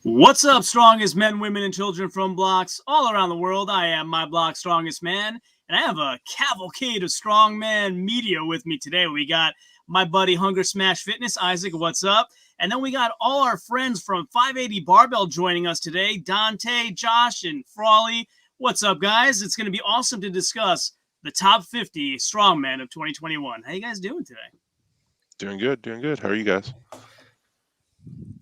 What's up, strongest men, women, and children from blocks all around the world? I am my block's strongest man, and I have a cavalcade of strongman media with me today. We got my buddy Hunger Smash Fitness, Isaac, what's up? And then we got all our friends from 580 Barbell joining us today, Dante, Josh, and Frawley. What's up, guys? It's going to be awesome to discuss the top 50 strongmen of 2021. How you guys doing today? Doing good. How are you guys?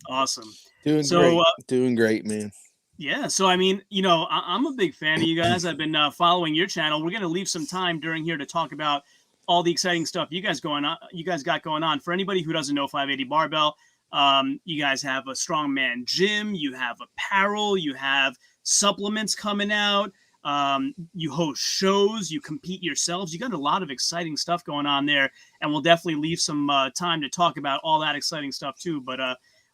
Awesome. Doing great, man. Yeah, so I mean, you know, I'm a big fan of you guys. I've been following your channel. We're going to leave some time during here to talk about all the exciting stuff you guys got going on. For anybody who doesn't know 580 Barbell, you guys have a strongman gym, you have apparel, you have supplements coming out, you host shows, you compete yourselves. You got a lot of exciting stuff going on there, and we'll definitely leave some time to talk about all that exciting stuff too. But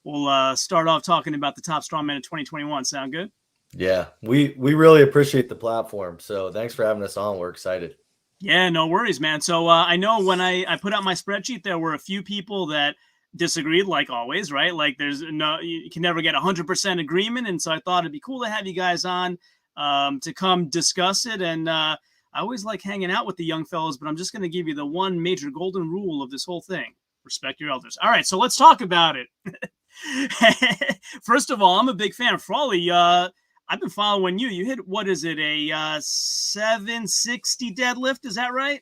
we'll start off talking about the top strongman of 2021. Sound good? Yeah, we really appreciate the platform. So thanks for having us on. We're excited. Yeah, no worries, man. So I know when I put out my spreadsheet, there were a few people that disagreed, like always, right? Like you can never get 100% agreement. And so I thought it'd be cool to have you guys on to come discuss it. And I always like hanging out with the young fellows, but I'm just going to give you the one major golden rule of this whole thing. Respect your elders. All right, so let's talk about it. First of all, I'm a big fan of Frawley. I've been following you. You hit, what is it, a 760 deadlift? Is that right?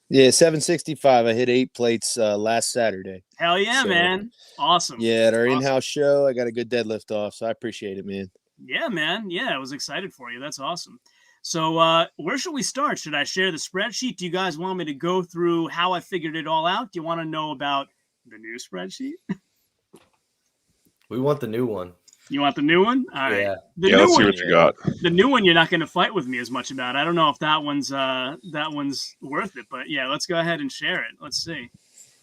Yeah, 765. I hit 8 plates last Saturday. Hell yeah, man. Awesome. Yeah, at our in-house show, I got a good deadlift off, so I appreciate it, man. Yeah, man. Yeah, I was excited for you. That's awesome. So where should we start? Should I share the spreadsheet? Do you guys want me to go through how I figured it all out? Do you want to know about the new spreadsheet? We want the new one. You want the new one? All right. Yeah. Let's see what you got. The new one you're not going to fight with me as much about. I don't know if that one's worth it, but yeah, let's go ahead and share it. Let's see.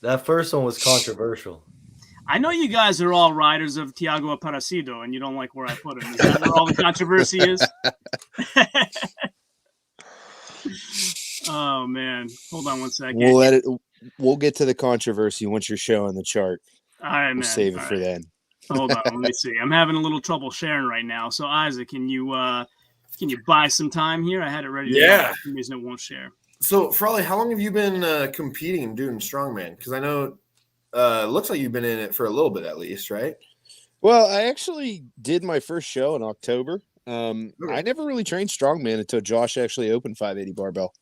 That first one was controversial. I know you guys are all riders of Thiago Aparecido, and you don't like where I put him. Is that where all the controversy is? Oh man, hold on one second. We'll get to the controversy once you're showing the chart. All right, man. We'll save it for then. Hold on, let me see. I'm having a little trouble sharing right now. So Isaac, can you buy some time here? I had it ready to go. For some reason it won't share. So Frawley, how long have you been competing doing strongman? Because I know it looks like you've been in it for a little bit at least, right? Well, I actually did my first show in October. I never really trained strongman until Josh actually opened 580 Barbell.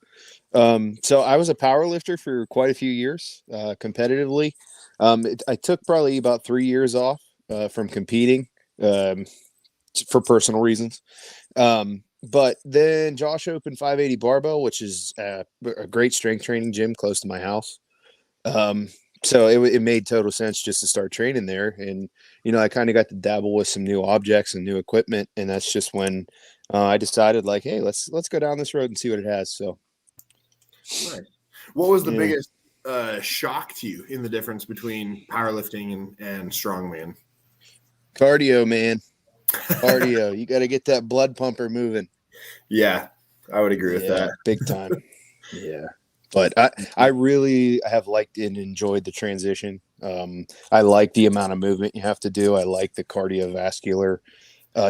So I was a power lifter for quite a few years, competitively. I took probably about 3 years off from competing for personal reasons. But then Josh opened 580 Barbell, which is a great strength training gym close to my house. So it made total sense just to start training there. And, you know, I kind of got to dabble with some new objects and new equipment. And that's just when I decided, like, hey, let's go down this road and see what it has. So nice. What was the biggest shock to you in the difference between powerlifting and strongman? Cardio, man. Cardio. You got to get that blood pumper moving. Yeah, I would agree with that. Big time. Yeah. But I really have liked and enjoyed the transition. I like the amount of movement you have to do. I like the cardiovascular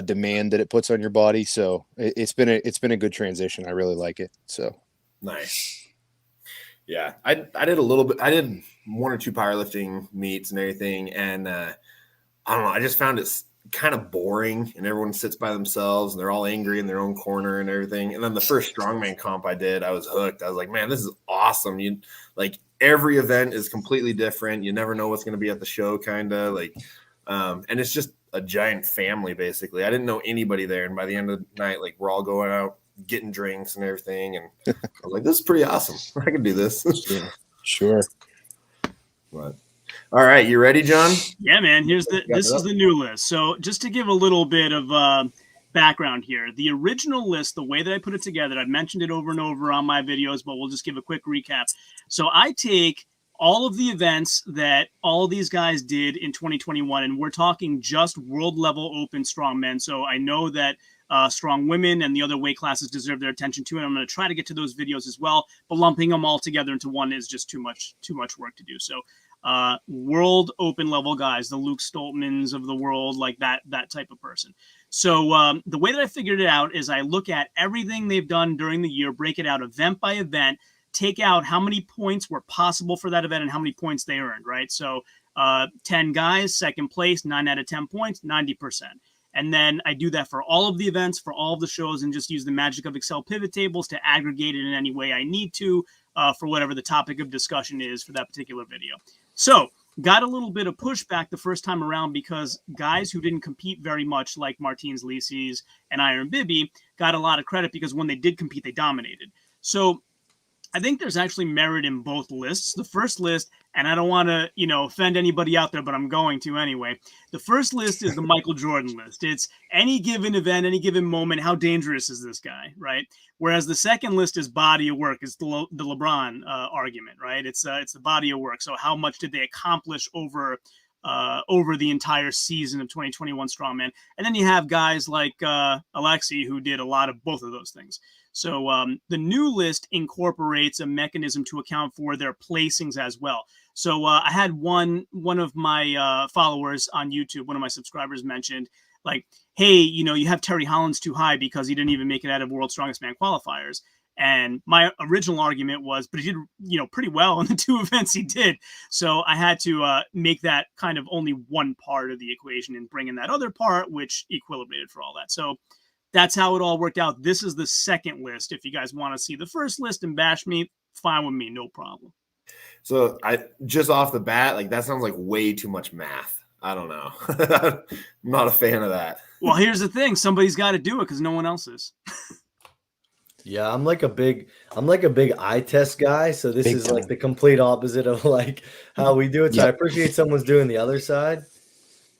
demand that it puts on your body. So it's been a good transition. I really like it. So nice. Yeah, I did a little bit. I did 1 or 2 powerlifting meets and everything, and I don't know. I just found it kind of boring, and everyone sits by themselves, and they're all angry in their own corner and everything. And then the first strongman comp I did, I was hooked. I was like, man, this is awesome. You like every event is completely different. You never know what's going to be at the show, kind of like, and it's just a giant family basically. I didn't know anybody there, and by the end of the night, like we're all going out getting drinks and everything, and I was like, this is pretty awesome. I can do this. Yeah, sure. But all right, you ready, John? Yeah, man. This is the new list. So just to give a little bit of background here, the original list, the way that I put it together, I've mentioned it over and over on my videos, but we'll just give a quick recap. So I take all of the events that all of these guys did in 2021, and we're talking just world level open strongmen. So I know that strong women and the other weight classes deserve their attention too, and I'm going to try to get to those videos as well, but lumping them all together into one is just too much work to do. So world open level guys, the Luke Stoltmans of the world, like that type of person. So the way that I figured it out is I look at everything they've done during the year, break it out event by event, take out how many points were possible for that event and how many points they earned, right? So 10 guys, second place, 9 out of 10 points, 90%. And then I do that for all of the events, for all of the shows, and just use the magic of Excel pivot tables to aggregate it in any way I need to for whatever the topic of discussion is for that particular video. So got a little bit of pushback the first time around because guys who didn't compete very much, like Martins Lisis and Iron Bibby, got a lot of credit because when they did compete, they dominated. So I think there's actually merit in both lists. The first list, and I don't want to, offend anybody out there, but I'm going to anyway. The first list is the Michael Jordan list. It's any given event, any given moment, how dangerous is this guy, right? Whereas the second list is body of work. It's the LeBron argument, right? It's the body of work. So how much did they accomplish over the entire season of 2021 Strongman? And then you have guys like Alexi who did a lot of both of those things. So the new list incorporates a mechanism to account for their placings as well. So I had one of my followers on YouTube, one of my subscribers mentioned, like, hey, you have Terry Hollins too high because he didn't even make it out of World's Strongest Man qualifiers. And my original argument was, but he did, pretty well in the two events he did. So I had to make that kind of only one part of the equation and bring in that other part, which equilibrated for all that. So that's how it all worked out. This is the second list. If you guys want to see the first list and bash me, fine with me, no problem. So I just off the bat, like that sounds like way too much math. I don't know. I'm not a fan of that. Well, here's the thing. Somebody's got to do it because no one else is. Yeah, I'm like a big eye test guy. So this is like the complete opposite of like how we do it. So I appreciate someone's doing the other side.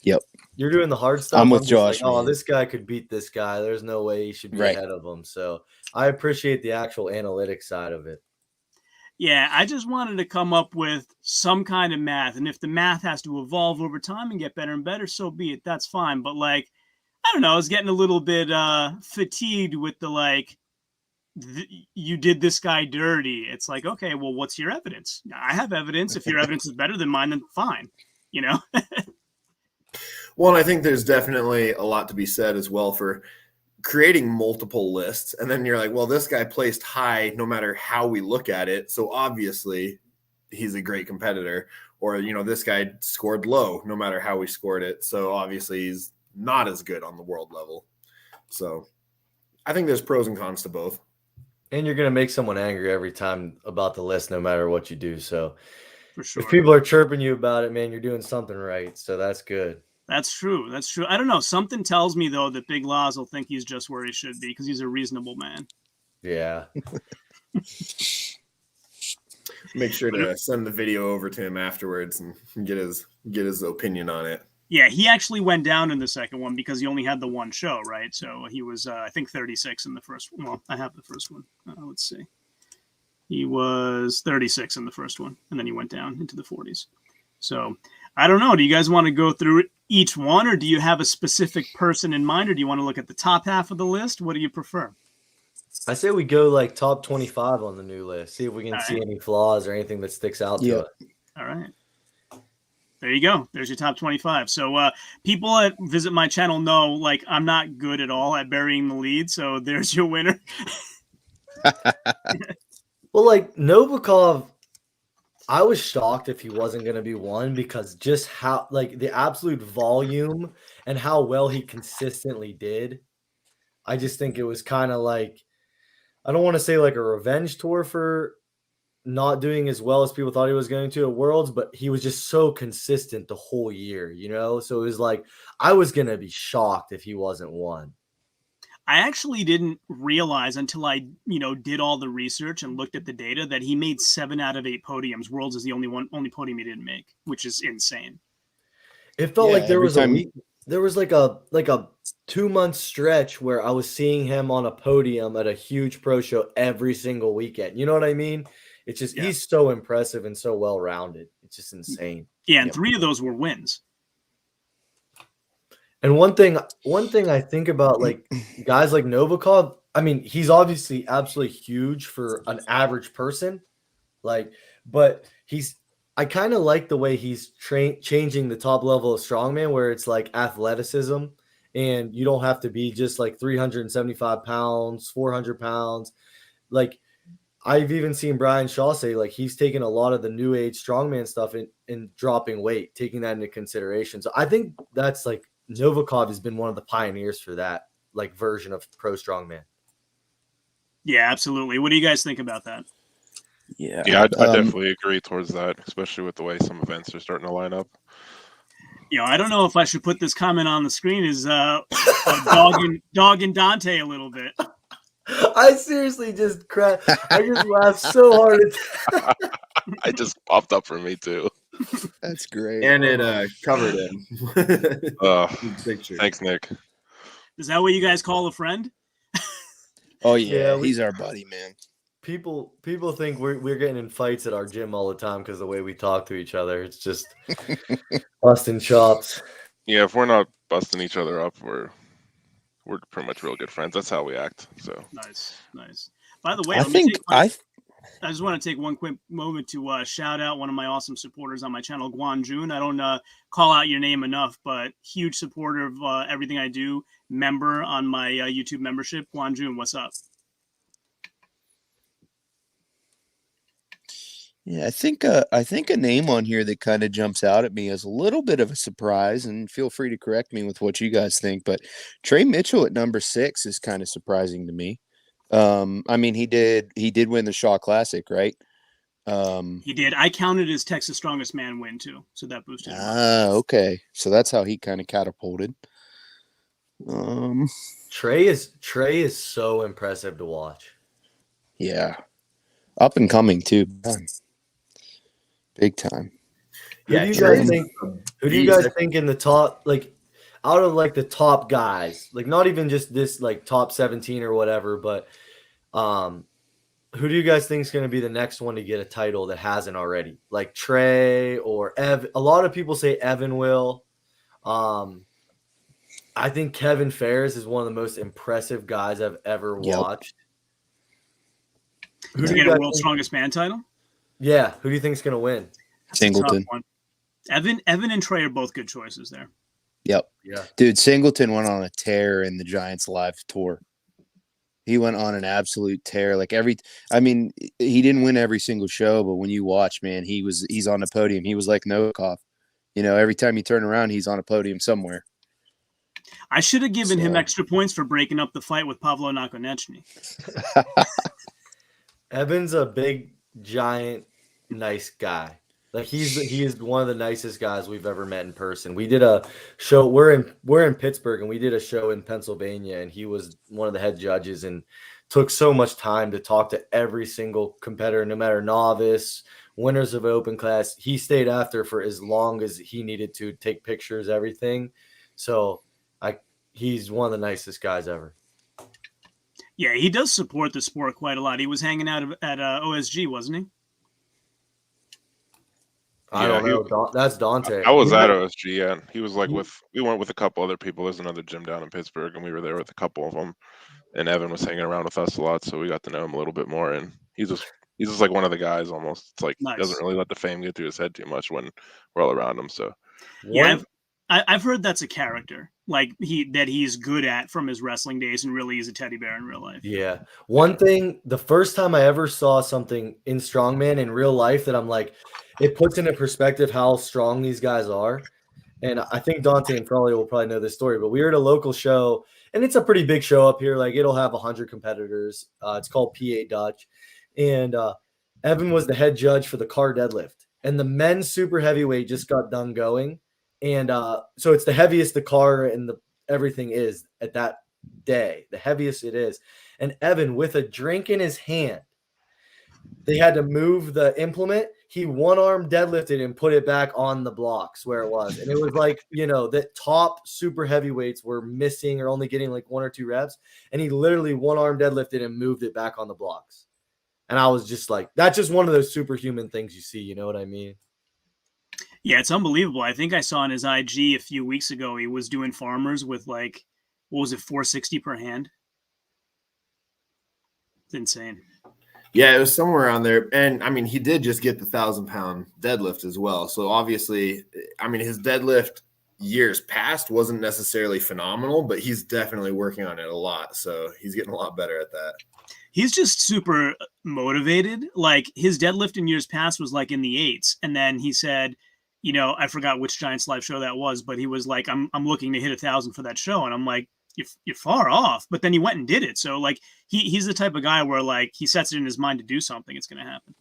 Yep. You're doing the hard stuff. I'm with Josh. Like, oh, this guy could beat this guy. There's no way he should be ahead of him. So I appreciate the actual analytics side of it. Yeah, I just wanted to come up with some kind of math. And if the math has to evolve over time and get better and better, so be it. That's fine. But like, I don't know, I was getting a little bit fatigued with the like, you did this guy dirty. It's like, okay, well, what's your evidence? I have evidence. If your evidence is better than mine, then fine. Well, and I think there's definitely a lot to be said as well for creating multiple lists. And then you're like, well, this guy placed high no matter how we look at it. So obviously he's a great competitor. Or, this guy scored low no matter how we scored it. So obviously he's not as good on the world level. So I think there's pros and cons to both. And you're going to make someone angry every time about the list, no matter what you do. So for sure, if people are chirping you about it, man, you're doing something right. So that's good. That's true. That's true. I don't know. Something tells me, though, that Big Loz will think he's just where he should be because he's a reasonable man. Yeah. Make sure to send the video over to him afterwards and get his opinion on it. Yeah, he actually went down in the second one because he only had the one show, right? So he was, I think, 36 in the first one. Well, I have the first one. Let's see. He was 36 in the first one, and then he went down into the 40s. So I don't know. Do you guys want to go through each one, or do you have a specific person in mind, or do you want to look at the top half of the list? What do you prefer? I say we go like top 25 on the new list. See if we can see any flaws or anything that sticks out to it. All right. There you go. There's your top 25. So people that visit my channel know, like, I'm not good at all at burying the lead. So there's your winner. Well, like Novikov, I was shocked if he wasn't going to be one because just how, like, the absolute volume and how well he consistently did. I just think it was kind of like, I don't want to say like a revenge tour for not doing as well as people thought he was going to at Worlds, but he was just so consistent the whole year, So it was like, I was going to be shocked if he wasn't one. I actually didn't realize until I, did all the research and looked at the data that he made 7 out of 8 podiums. Worlds is the only podium he didn't make, which is insane. It felt like there was like a 2-month stretch where I was seeing him on a podium at a huge pro show every single weekend. You know what I mean? It's just, he's so impressive and so well-rounded. It's just insane. Yeah. And 3 of those were wins. And one thing I think about, like, guys like Novikov, I mean, he's obviously absolutely huge for an average person, like, but he's I kind of like the way he's changing the top level of strongman, where it's like athleticism, and you don't have to be just like 375 pounds, 400 pounds. Like I've even seen Brian Shaw say like he's taking a lot of the new age strongman stuff and dropping weight, taking that into consideration. So I think that's like Novikov has been one of the pioneers for that like version of pro strongman. Yeah, absolutely. What do you guys think about that? Yeah, I definitely agree towards that, especially with the way some events are starting to line up. I don't know if I should put this comment on the screen as dogging Dante a little bit. I seriously just cracked. I just laughed so hard. I just popped up for me too. That's great. And it covered him. Thanks, Nick. Is that what you guys call a friend? Oh yeah, he's our buddy, man. People think we're getting in fights at our gym all the time because the way we talk to each other. It's just busting chops. Yeah, if we're not busting each other up, we're pretty much real good friends. That's how we act. So nice. By the way, I just want to take one quick moment to shout out one of my awesome supporters on my channel, Guan Jun. I don't call out your name enough, but huge supporter of everything I do. Member on my YouTube membership, Guan Jun. What's up? Yeah, I think a name on here that kind of jumps out at me as a little bit of a surprise, and feel free to correct me with what you guys think, but Trey Mitchell at number 6 is kind of surprising to me. I mean, he did win the Shaw Classic, right? He did. I counted his Texas Strongest Man win too, so that boosted him. Okay. So that's how he kind of catapulted. Trey is so impressive to watch. Yeah. Up and coming too. Big time. Who do you guys think in the top, like out of like the top guys, like not even just this like top 17 or whatever, but who do you guys think is going to be the next one to get a title that hasn't already? Like Trey or Ev. A lot of people say Evan will. I think Kevin Ferris is one of the most impressive guys I've ever watched. Who's get a World's Strongest Man title? Yeah, who do you think is going to win? Singleton. Evan and Trey are both good choices there. Yep. Yeah. Dude, Singleton went on a tear in the Giants live tour. He went on an absolute tear. Like he didn't win every single show, but when you watch, man, he's on the podium. He was like Novikov. Every time you turn around, he's on a podium somewhere. I should have given him extra points for breaking up the fight with Pavlo Nakonechny. Evan's a big, giant, nice guy. Like he is one of the nicest guys we've ever met in person. We did a show. We're in Pittsburgh, and we did a show in Pennsylvania, and he was one of the head judges, and took so much time to talk to every single competitor, no matter novice, winners of open class. He stayed after for as long as he needed to take pictures, everything. So he's one of the nicest guys ever. Yeah, he does support the sport quite a lot. He was hanging out at OSG, wasn't he? I don't know. That's Dante. I was at OSG, yeah. He was like we went with a couple other people. There's another gym down in Pittsburgh, and we were there with a couple of them. And Evan was hanging around with us a lot, so we got to know him a little bit more. And he's just like one of the guys almost. It's like He doesn't really let the fame get to his head too much when we're all around him. So yeah, I've heard that's a character like he's good at from his wrestling days, and really is a teddy bear in real life. Yeah. One thing, the first time I ever saw something in Strongman in real life that I'm like, it puts into perspective how strong these guys are. And I think Dante and Frawley will probably know this story, but we were at a local show, and it's a pretty big show up here. Like it'll have 100 competitors. It's called PA Dutch. And Evan was the head judge for the car deadlift. And the men's super heavyweight just got done going. And so it's the heaviest the car and everything is at that day, the heaviest it is. And Evan, with a drink in his hand, they had to move the implement. He one-arm deadlifted and put it back on the blocks where it was. And it was like, the top super heavyweights were missing or only getting like 1 or 2 reps. And he literally one-arm deadlifted and moved it back on the blocks. And I was just like, that's just one of those superhuman things you see. You know what I mean? Yeah, it's unbelievable. I think I saw on his IG a few weeks ago, he was doing farmers with like, what was it, 460 per hand? It's insane. Yeah, it was somewhere around there. And I mean, he did just get the 1,000-pound deadlift as well. So obviously, I mean, his deadlift years past wasn't necessarily phenomenal, but he's definitely working on it a lot. So he's getting a lot better at that. He's just super motivated. Like his deadlift in years past was like in the 8s. And then he said, you know, I forgot which Giants Live show that was, but he was like, I'm looking to hit 1,000 for that show. And I'm like, you're far off. But then he went and did it. So like he's the type of guy where like he sets it in his mind to do something. It's going to happen.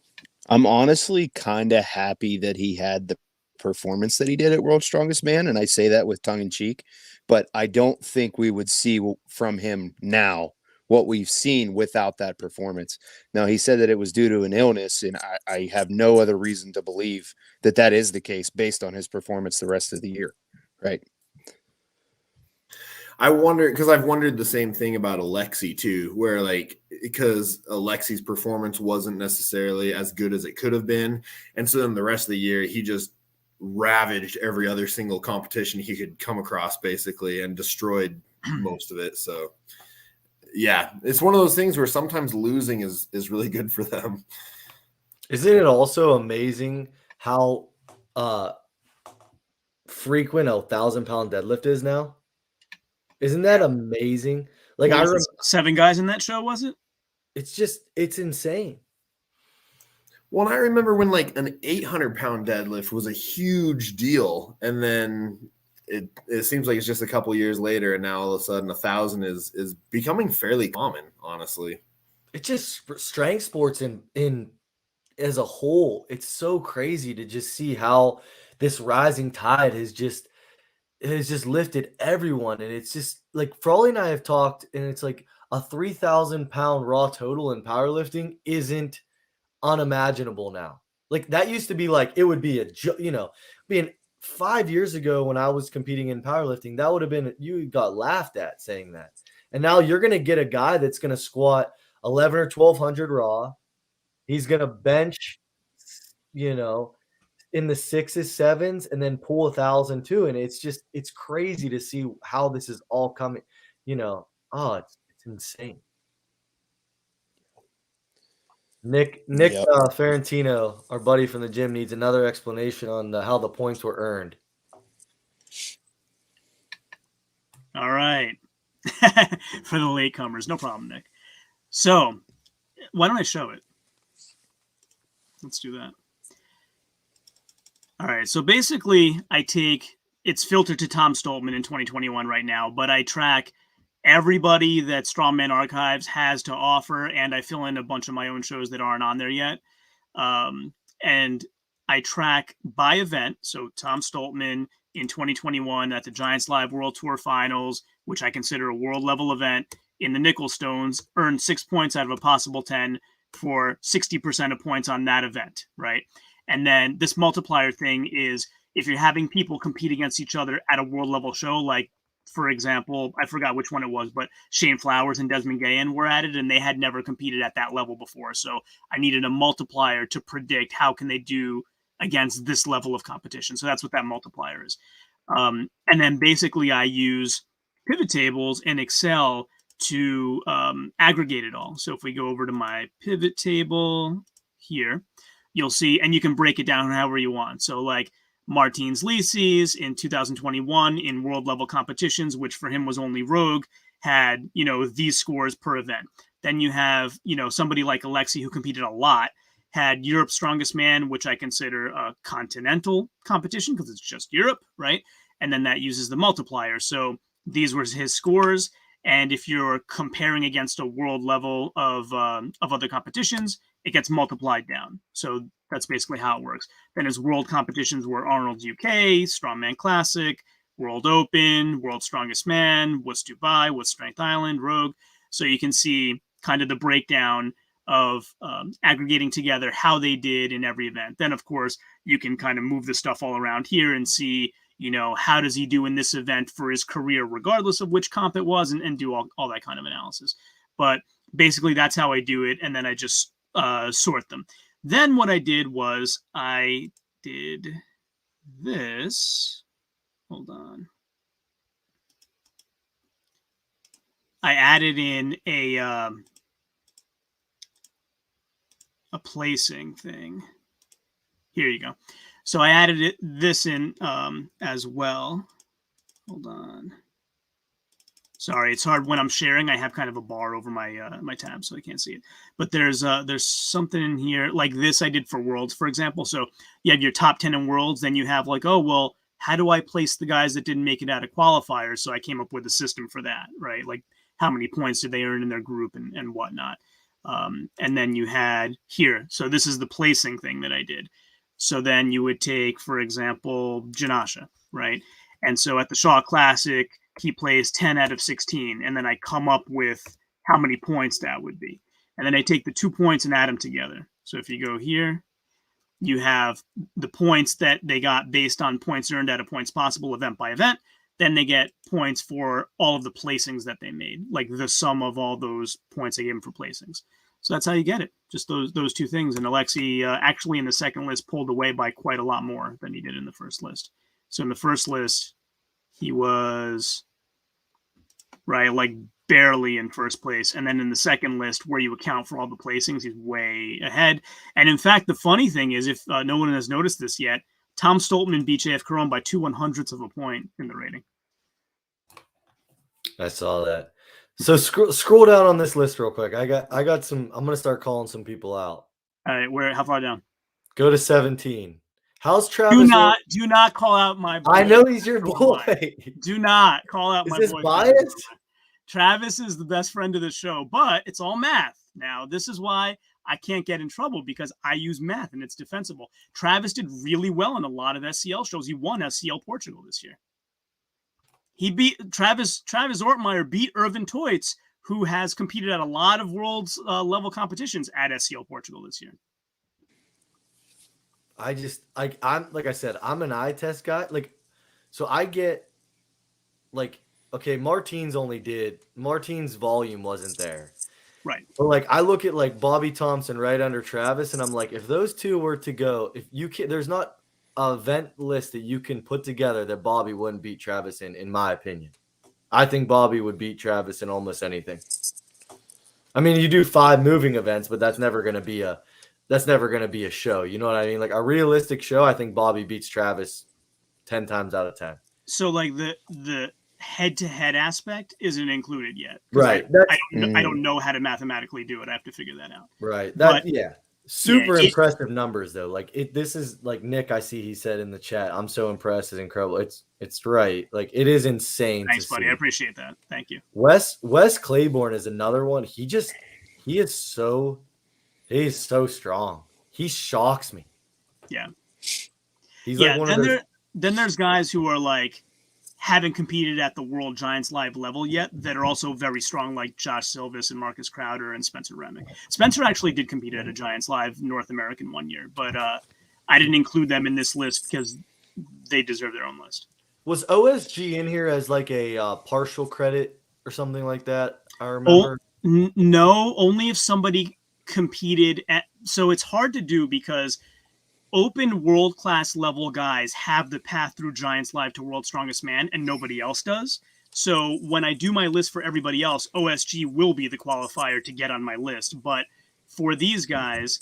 I'm honestly kind of happy that he had the performance that he did at World's Strongest Man. And I say that with tongue in cheek, but I don't think we would see from him now what we've seen without that performance. Now, he said that it was due to an illness, and I have no other reason to believe that that is the case based on his performance the rest of the year. Right. I wonder, because I've wondered the same thing about Alexi too, where like, because Alexi's performance wasn't necessarily as good as it could have been. And so then the rest of the year, he just ravaged every other single competition he could come across basically and destroyed most of it. So yeah, it's one of those things where sometimes losing is really good for them. Isn't it also amazing how frequent a 1,000-pound deadlift is now? Isn't that amazing? Like I remember 7 guys in that show, was it? it's insane. Well, I remember when like an 800-pound deadlift was a huge deal, and then it seems like it's just a couple years later, and now all of a sudden 1,000 is becoming fairly common, honestly. It's just strength sports in as a whole. It's so crazy to just see how this rising tide has just lifted everyone. And it's just like Frawley and I have talked, and it's like a 3,000-pound raw total in powerlifting isn't unimaginable now. Like that used to be like it would be being 5 years ago when I was competing in powerlifting, that would have been, you got laughed at saying that. And now you're going to get a guy that's going to squat 11 or 1,200 raw. He's going to bench, in the 6s, 7s, and then pull 1,000 too. And it's crazy to see how this is all coming, it's insane. Nick Yep. Ferrantino, our buddy from the gym, needs another explanation on how the points were earned. All right. For the latecomers. No problem, Nick. So why don't I show it? Let's do that. All right. So basically it's filtered to Tom Stoltman in 2021 right now, but I track everybody that Strongman Archives has to offer, and I fill in a bunch of my own shows that aren't on there yet. And I track by event. So Tom Stoltman in 2021 at the Giants Live World Tour Finals, which I consider a world level event in the Nickel Stones, earned 6 points out of a possible 10 for 60% of points on that event, right? And then this multiplier thing is if you're having people compete against each other at a world level show, like, for example, I forgot which one it was, but Shane Flowers and Desmond Gayen were at it, and they had never competed at that level before. So I needed a multiplier to predict how can they do against this level of competition. So that's what that multiplier is. And then basically I use pivot tables in Excel to aggregate it all. So if we go over to my pivot table here, you'll see, and you can break it down however you want. So like Martins Lisis in 2021 in world level competitions, which for him was only Rogue, had, these scores per event. Then you have, somebody like Alexi who competed a lot, had Europe's Strongest Man, which I consider a continental competition because it's just Europe, right? And then that uses the multiplier. So these were his scores. And if you're comparing against a world level of other competitions, it gets multiplied down. So that's basically how it works. Then his world competitions were Arnold's UK, Strongman Classic, World Open, World Strongest Man, What's Dubai, What's Strength Island, Rogue. So you can see kind of the breakdown of aggregating together how they did in every event. Then, of course, you can kind of move the stuff all around here and see, how does he do in this event for his career, regardless of which comp it was, and do all that kind of analysis. But basically, that's how I do it. And then I just sort them. Then what I did was I did this. Hold on. I added in a a placing thing. Here you go. So I added this in as well. Hold on. Sorry, it's hard when I'm sharing. I have kind of a bar over my my tab, so I can't see it. But there's something in here like this I did for Worlds, for example. So you have your top 10 in Worlds, then you have like, oh, well, how do I place the guys that didn't make it out of qualifiers? So I came up with a system for that, right? Like how many points did they earn in their group and whatnot. And then you had here. So this is the placing thing that I did. So then you would take, for example, Janasha, right? And so at the Shaw Classic, he plays 10 out of 16. And then I come up with how many points that would be. And then I take the 2 points and add them together. So if you go here, you have the points that they got based on points earned at a points possible event by event. Then they get points for all of the placings that they made, like the sum of all those points I gave them for placings. So that's how you get it. Just those two things. And Alexi actually in the second list pulled away by quite a lot more than he did in the first list. So in the first list, he was right, like barely in first place. And then in the second list, where you account for all the placings, he's way ahead. And in fact, the funny thing is, if no one has noticed this yet, Tom Stoltman beat JF Caron by 2/100ths of a point in the rating. I saw that. So scroll down on this list real quick. I got some. I'm gonna start calling some people out. All right, how far down? Go to 17. How's Travis? Do not call out my boy. I know he's your boy. Do not call out my boy. Is this biased? Travis is the best friend of the show, but it's all math. Now, this is why I can't get in trouble, because I use math and it's defensible. Travis did really well in a lot of SCL shows. He won SCL Portugal this year. He beat Travis Ortmeyer beat Irvin Toitz, who has competed at a lot of world's level competitions at SCL Portugal this year. I'm like I said, I'm an eye test guy. Like, so I get like, okay, Martine's volume wasn't there. Right. But like, I look at like Bobby Thompson right under Travis, and I'm like, if those two were to go, if you can, there's not an event list that you can put together that Bobby wouldn't beat Travis in my opinion. I think Bobby would beat Travis in almost anything. I mean, you do 5 moving events, but that's never going to be a show. You know what I mean? Like a realistic show, I think Bobby beats Travis 10 times out of 10. So like the head-to-head aspect isn't included yet. Right. I don't know how to mathematically do it. I have to figure that out. Right. Super impressive numbers though. Like this is like Nick, I see he said in the chat, I'm so impressed. It's incredible. It's right. Like it is insane. Thanks, buddy. I appreciate that. Thank you. Wes Claiborne is another one. He is so strong. He shocks me. Yeah. He's like one of those. Then there's guys who are like haven't competed at the World Giants Live level yet that are also very strong, like Josh Silvis and Marcus Crowder and Spencer Remick. Spencer actually did compete at a Giants Live North American one year, but I didn't include them in this list because they deserve their own list. Was OSG in here as like a partial credit or something like that? I remember. No, only if somebody competed at. So it's hard to do because open world-class level guys have the path through Giants Live to World's Strongest Man, and nobody else does. So when I do my list for everybody else, OSG will be the qualifier to get on my list. But for these guys,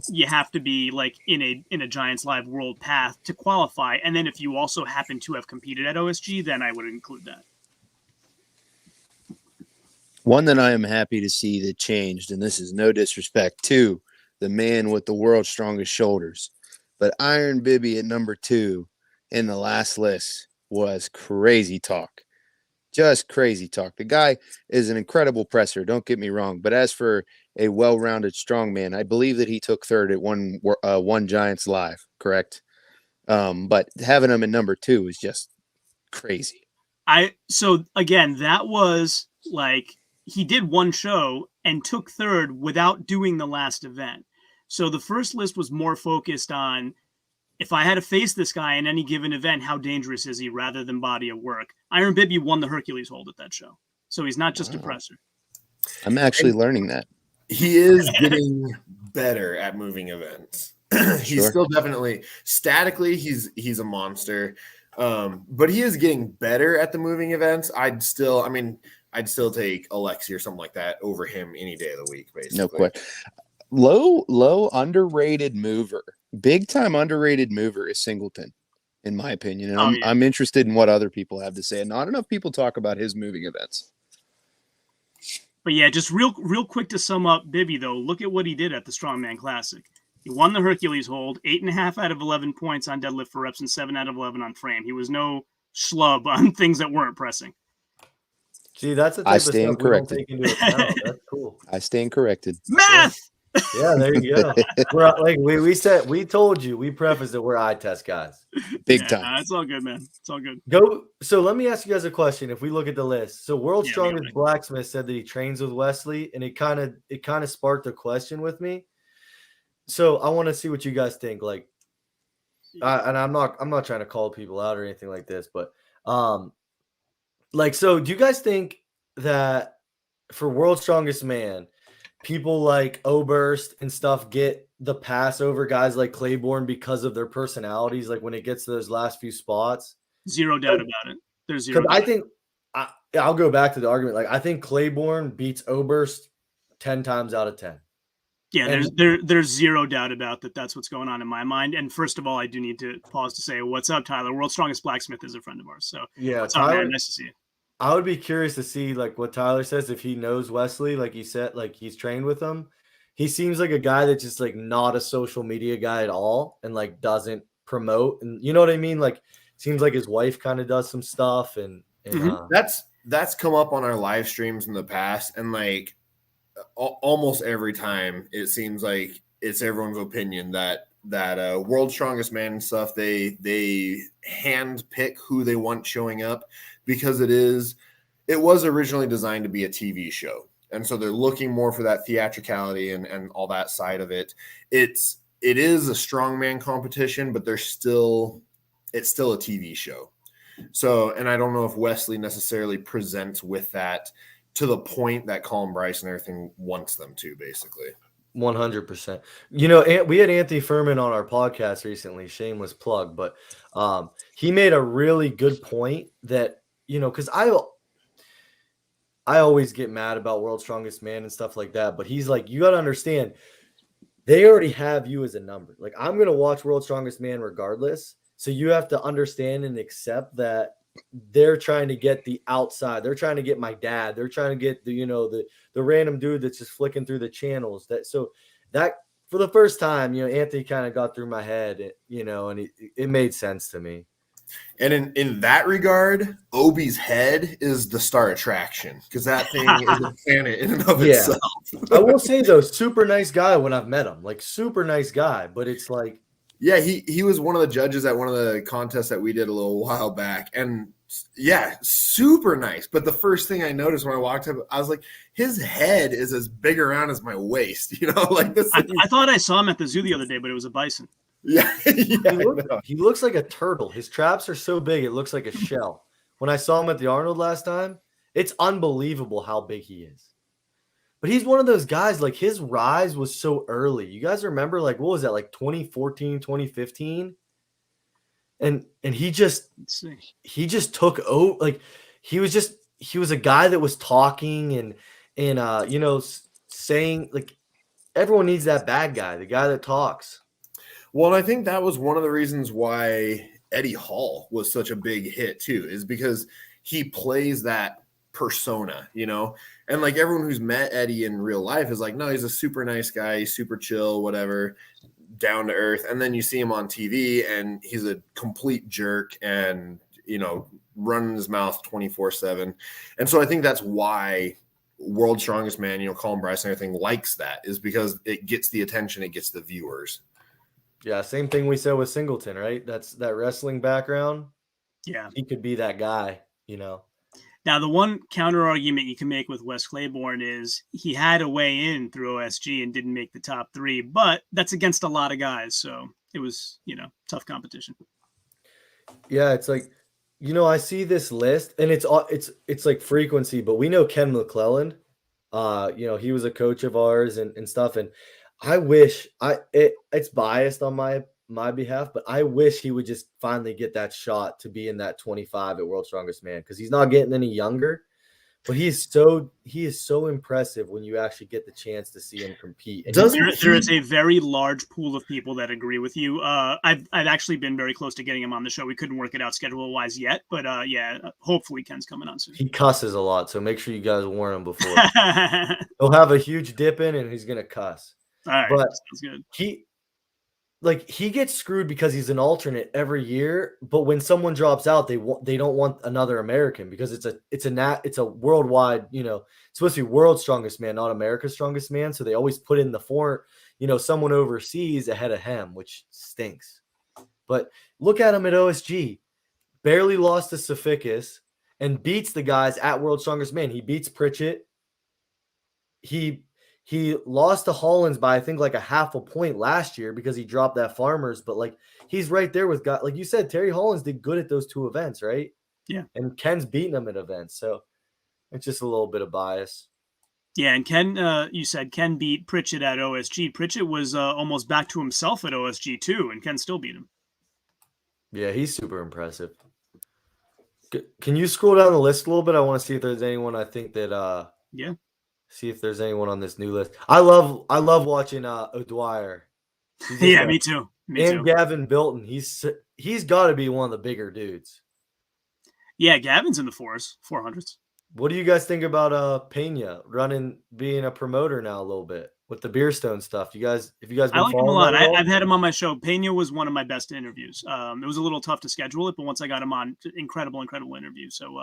you have to be like in a Giants Live World path to qualify. And then if you also happen to have competed at OSG, then I would include that. One that I am happy to see that changed, and this is no disrespect to the man with the world's strongest shoulders, but Iron Bibby at number 2 in the last list was crazy talk. Just crazy talk. The guy is an incredible presser, don't get me wrong, but as for a well-rounded strongman, I believe that he took 3rd at one Giants Live, correct? But having him at number 2 is just crazy. So again, that was like he did one show and took 3rd without doing the last event. So the first list was more focused on if I had to face this guy in any given event, how dangerous is he rather than body of work. Iron Bibby won the Hercules hold at that show. So he's not just a presser. I'm actually learning that. He is getting better at moving events. He's still definitely statically, he's a monster. But he is getting better at the moving events. I'd still take Alexi or something like that over him any day of the week, basically. No question. low underrated mover, big time underrated mover is Singleton, in my opinion. And Oh, I'm yeah. I'm interested in what other people have to say. And not enough people talk about his moving events. But yeah, just real quick to sum up Bibby, though, look at what he did at the Strongman Classic. He won the Hercules hold, 8.5 out of 11 points on deadlift for reps and 7 out of 11 on frame. He was no schlub on things that weren't pressing. See, that's the I type of stand stuff we don't corrected. take into account. That's cool. I stand corrected. Math! Yeah, there you go. We're like we said, we told you, we prefaced that we're eye test guys. Big Yeah, time. nah, it's all good, man. It's all good. Go. So let me ask you guys a question. If we look at the list, so World's Yeah, Strongest right. Blacksmith said that he trains with Wesley, and it kind of sparked a question with me. So I want to see what you guys think. Like, and I'm not trying to call people out or anything like this, but like, so do you guys think that for World's Strongest Man, people like Oberst and stuff get the pass over guys like Claiborne because of their personalities? Like when it gets to those last few spots, Zero doubt about it. There's zero. because I doubt. think I'll go back to the argument. Like I think Claiborne beats Oberst 10 times out of 10. Yeah, And- there's zero doubt about that. That's what's going on in my mind. And first of all, I do need to pause to say, what's up, Tyler? World's Strongest Blacksmith is a friend of ours. So Yeah, what's up, Tyler. man? Nice to see you. I would be curious to see like what Tyler says if he knows Wesley, like he said, like he's trained with him. He seems like a guy that's just like not a social media guy at all and like doesn't promote. And you know what I mean? Like seems like his wife kind of does some stuff and That's come up on our live streams in the past, and like almost every time it seems like it's everyone's opinion that World's Strongest Man and stuff, they hand pick who they want showing up because it was originally designed to be a TV show, and so they're looking more for that theatricality and all that side of it. It is a strongman competition, but it's still a TV show. So, and I don't know if Wesley necessarily presents with that to the point that Colin Bryce and everything wants them to, basically. 100%. You know, we had Anthony Furman on our podcast recently, shameless plug, but he made a really good point that, you know, because I always get mad about World's Strongest Man and stuff like that, but he's like, you got to understand, they already have you as a number. Like, I'm going to watch World's Strongest Man regardless. So you have to understand and accept that they're trying to get the outside. They're trying to get my dad. They're trying to get the random dude that's just flicking through the channels. That for the first time, you know, Anthony kind of got through my head, you know, and it made sense to me. And in that regard, Obi's head is the star attraction because that thing is a planet in and of itself. I will say though, super nice guy when I've met him, like super nice guy, but it's like, yeah, he was one of the judges at one of the contests that we did a little while back. And yeah, super nice. But the first thing I noticed when I walked up, I was like, his head is as big around as my waist, you know, like this. I thought I saw him at the zoo the other day, but it was a bison. Yeah, he looks like a turtle. His traps are so big, it looks like a shell. When I saw him at the Arnold last time, it's unbelievable how big he is. But he's one of those guys, like his rise was so early. You guys remember, like, what was that, like 2014, 2015? And he just took over. Like he was a guy that was talking and you know, saying like everyone needs that bad guy, the guy that talks. Well, I think that was one of the reasons why Eddie Hall was such a big hit too, is because he plays that persona, you know, and like everyone who's met Eddie in real life is like, no, he's a super nice guy, he's super chill, whatever, down to earth. And then you see him on TV and he's a complete jerk and, you know, running his mouth 24/7. And so I think that's why World's Strongest Man, you know, Colin Bryce and everything likes that, is because it gets the attention, it gets the viewers. Yeah, same thing we said with Singleton, right? That's that wrestling background. Yeah, he could be that guy, you know. Now, the one counter argument you can make with Wes Claiborne is he had a way in through OSG and didn't make the top 3, but that's against a lot of guys. So it was, you know, tough competition. Yeah, it's like, you know, I see this list and it's like frequency, but we know Ken McClelland. You know, he was a coach of ours and stuff. And I wish it's biased on my behalf, but I wish he would just finally get that shot to be in that 25 at World's Strongest Man, because he's not getting any younger. But he is so impressive when you actually get the chance to see him compete. And there is a very large pool of people that agree with you. I've actually been very close to getting him on the show. We couldn't work it out schedule wise yet, but hopefully Ken's coming on soon. he cusses a lot, so make sure you guys warn him before. He'll have a huge dip in, and he's gonna cuss. All right, but sounds good. He gets screwed because he's an alternate every year, but when someone drops out, they don't want another American because it's a worldwide, it's supposed to be world's strongest man, not America's strongest man. So they always put in someone overseas ahead of him, which stinks. But look at him at OSG, barely lost to Safikis and beats the guys at world's strongest man. He beats Pritchett. He lost to Hollins by, I think, like a half a point last year because he dropped that Farmers. But, he's right there with guys. Like you said, Terry Hollins did good at those two events, right? Yeah. And Ken's beating him at events. So it's just a little bit of bias. Yeah, and Ken, you said Ken beat Pritchett at OSG. Pritchett was almost back to himself at OSG, too, and Ken still beat him. Yeah, he's super impressive. Can you scroll down the list a little bit? I want to see if there's anyone I think that yeah. See if there's anyone on this new list. I love watching O'Dwyer. Yeah, me too. Gavin Bilton. He's got to be one of the bigger dudes. Yeah, Gavin's in the 400s. What do you guys think about Pena being a promoter now a little bit with the Beerstone stuff? If you guys been I like him a lot. following I've had him on my show. Pena was one of my best interviews. It was a little tough to schedule it, but once I got him on, incredible interview. So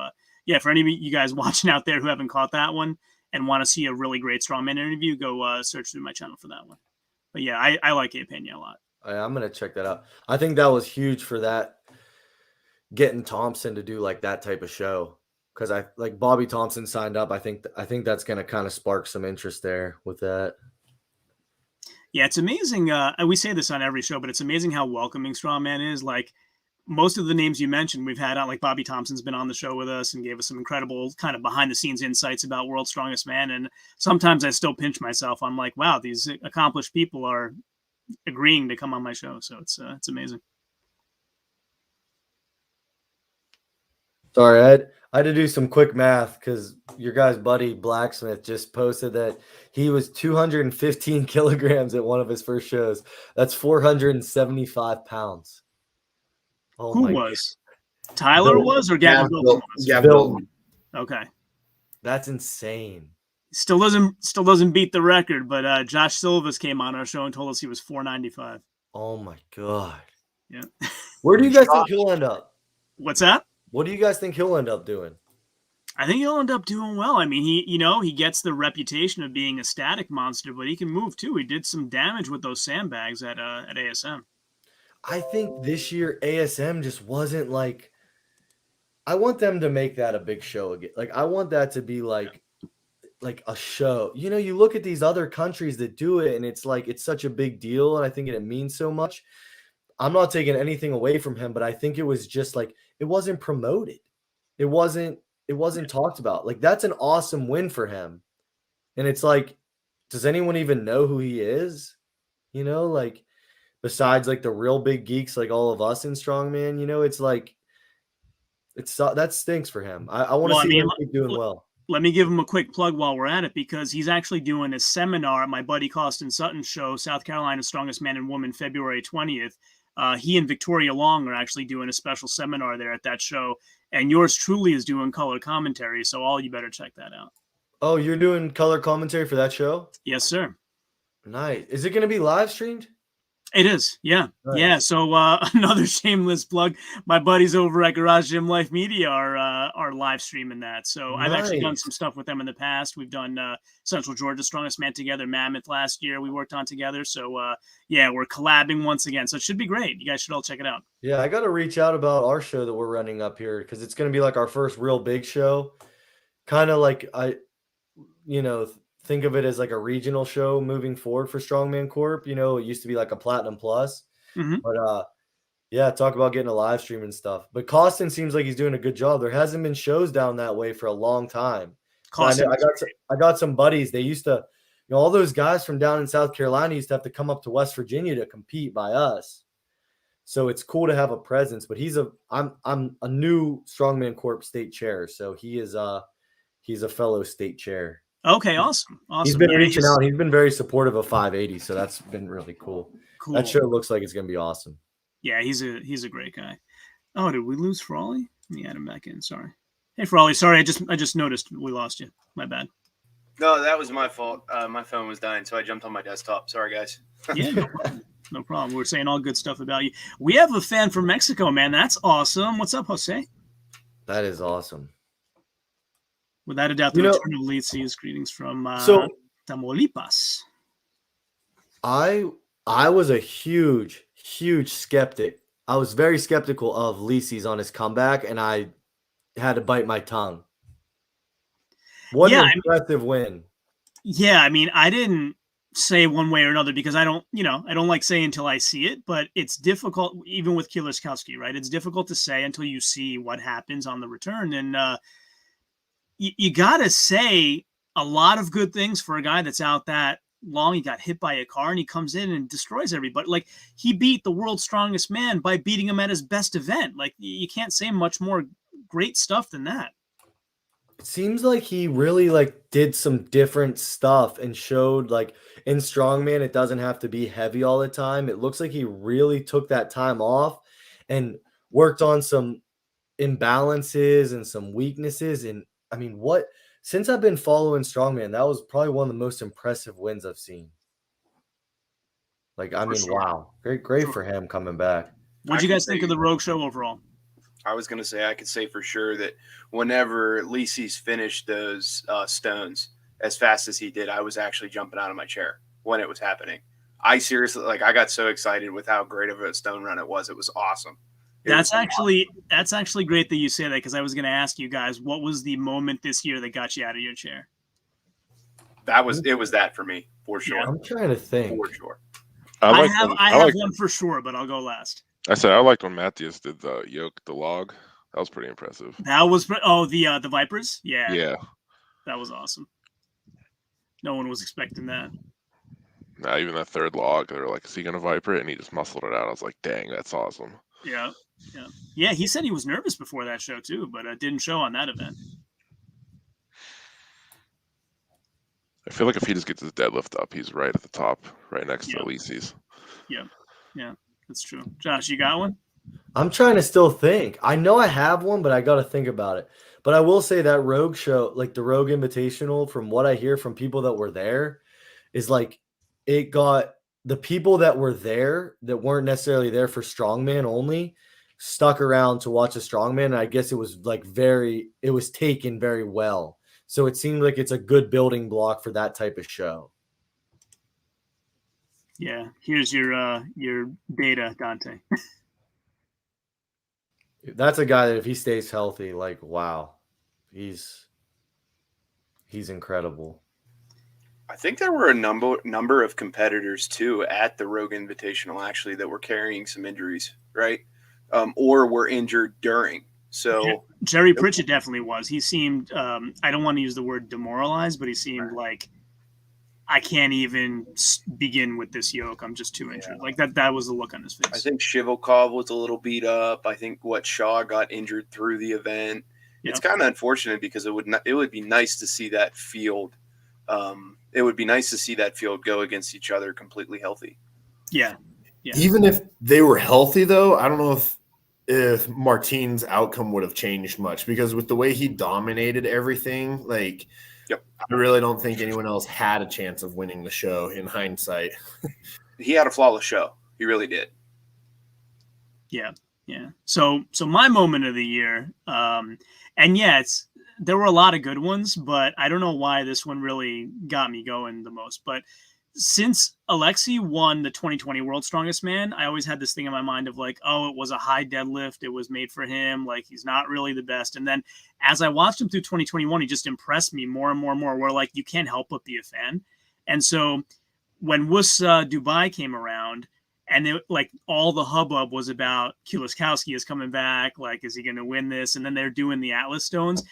yeah, for any of you guys watching out there who haven't caught that one and want to see a really great Strongman interview, go search through my channel for that one. But yeah, I like Pena a lot. I'm going to check that out. I think that was huge for that, getting Thompson to do like that type of show. Because Bobby Thompson signed up. I think that's going to kind of spark some interest there with that. Yeah, it's amazing. We say this on every show, but it's amazing how welcoming Strongman is. Like, most of the names you mentioned, we've had on, like Bobby Thompson's been on the show with us and gave us some incredible kind of behind the scenes insights about World's Strongest Man. And sometimes I still pinch myself. I'm like, wow, these accomplished people are agreeing to come on my show. So it's amazing. Sorry, I had to do some quick math because your guy's buddy Blacksmith just posted that he was 215 kilograms at one of his first shows. That's 475 pounds. Oh, who was? Tyler was or Gavin Bilton was? Gavin Bilton. Okay. That's insane. Still doesn't beat the record, but Josh Silvas came on our show and told us he was 495. Oh my God. Yeah. Where do you guys think he'll end up? What's that? What do you guys think he'll end up doing? I think he'll end up doing well. I mean, he gets the reputation of being a static monster, but he can move too. He did some damage with those sandbags at ASM. I think this year ASM just wasn't like. I want them to make that a big show again. Like, I want that to be like a show. You look at these other countries that do it, and it's like it's such a big deal, and I think it means so much. I'm not taking anything away from him, but I think it was just like it wasn't promoted. It wasn't talked about. Like, that's an awesome win for him. And it's like, does anyone even know who he is? Like, besides like the real big geeks like all of us in Strongman, it's like that stinks for him. I want to see him keep doing well. Let me give him a quick plug while we're at it, because he's actually doing a seminar at my buddy Costin Sutton's show, South Carolina's Strongest Man and Woman, February 20th. He and Victoria Long are actually doing a special seminar there at that show, and yours truly is doing color commentary, so all you better check that out. Oh, you're doing color commentary for that show? Yes, sir. Nice. Is it going to be live streamed? It is, yeah. Nice. Yeah, so another shameless plug. My buddies over at Garage Gym Life Media are live streaming that. So nice. I've actually done some stuff with them in the past. We've done Central Georgia Strongest Man together, Mammoth last year we worked on together. So, yeah, we're collabing once again. So it should be great. You guys should all check it out. Yeah, I got to reach out about our show that we're running up here because it's going to be like our first real big show. Kind of like think of it as like a regional show moving forward for Strongman Corp. It used to be like a Platinum Plus. Mm-hmm. But yeah, talk about getting a live stream and stuff. But Costin seems like he's doing a good job. There hasn't been shows down that way for a long time. I got some buddies. They used to, all those guys from down in South Carolina used to have to come up to West Virginia to compete by us. So it's cool to have a presence. But I'm a new Strongman Corp state chair. So he is He's a fellow state chair. Okay, awesome. He's been reaching out. He's been very supportive of 580, so that's been really cool. Cool. That show looks like it's going to be awesome. Yeah, he's a great guy. Oh, did we lose Frawley? Let me add him back in. Sorry. Hey, Frawley. Sorry, I just noticed we lost you. My bad. No, that was my fault. My phone was dying, so I jumped on my desktop. Sorry, guys. Yeah, no problem. No problem. We're saying all good stuff about you. We have a fan from Mexico, man. That's awesome. What's up, Jose? That is awesome. Without a doubt, the return of Litzis. Greetings from Tamaulipas. I was a huge skeptic. I was very skeptical of Litzis on his comeback, and I had to bite my tongue. What an impressive win. Yeah, I mean, I didn't say one way or another because I don't like saying until I see it, but it's difficult, even with Kieloszewski, right? It's difficult to say until you see what happens on the return. And you got to say a lot of good things for a guy that's out that long. He got hit by a car and he comes in and destroys everybody. Like, he beat the world's strongest man by beating him at his best event. Like, you can't say much more great stuff than that. It seems like he really did some different stuff and showed in Strongman, it doesn't have to be heavy all the time. It looks like he really took that time off and worked on some imbalances and some weaknesses. And I mean, since I've been following Strongman, that was probably one of the most impressive wins I've seen. Wow. Great for him coming back. What do you guys think of the Rogue show overall? I was going to say, I could say for sure that whenever Litzis finished those stones as fast as he did, I was actually jumping out of my chair when it was happening. I seriously, I got so excited with how great of a stone run it was. It was awesome. That's actually great that you say that, because I was going to ask you guys, what was the moment this year that got you out of your chair? It was that for me, for sure. Yeah, I'm trying to think. For sure. I have one for sure, but I'll go last. I said I liked when Matthias did the yoke, the log. That was pretty impressive. That was the Vipers. Yeah, that was awesome. No one was expecting that. Nah, even that third log, they were like, "Is he gonna viper it?" And he just muscled it out. I was like, "Dang, that's awesome." Yeah. He said he was nervous before that show too, but it didn't show on that event. I feel like if he just gets his deadlift up, he's right at the top, right next to Litzis. Yeah, that's true. Josh, you got one? I'm trying to still think. I know I have one, but I got to think about it. But I will say that Rogue show, the Rogue Invitational, from what I hear from people that were there, is it got the people that were there that weren't necessarily there for Strongman only stuck around to watch a Strongman. And I guess it was it was taken very well. So it seemed like it's a good building block for that type of show. Yeah, here's your data, Dante. That's a guy that if he stays healthy, wow, he's incredible. I think there were a number of competitors too at the Rogue Invitational actually that were carrying some injuries, right? Or were injured during. So Jerry Pritchett definitely was. He seemed I don't want to use the word demoralized, but he seemed like, I can't even begin with this yoke. I'm just too injured. That was the look on his face. I think Shivalkov was a little beat up. I think Shaw got injured through the event. Yep. It's kind of unfortunate because it would be nice to see that field. It would be nice to see that field go against each other completely healthy. Yeah. Even if they were healthy, though, I don't know if Martin's outcome would have changed much, because with the way he dominated everything, I really don't think anyone else had a chance of winning the show in hindsight. He had a flawless show. He really did. Yeah. So my moment of the year, there were a lot of good ones, but I don't know why this one really got me going the most. But since Alexei won the 2020 World's Strongest Man, I always had this thing in my mind of it was a high deadlift. It was made for him. He's not really the best. And then as I watched him through 2021, he just impressed me more and more and more, where you can't help but be a fan. And so when WUS Dubai came around, and all the hubbub was about Kieloszewski is coming back. Is he going to win this? And then they're doing the Atlas stones.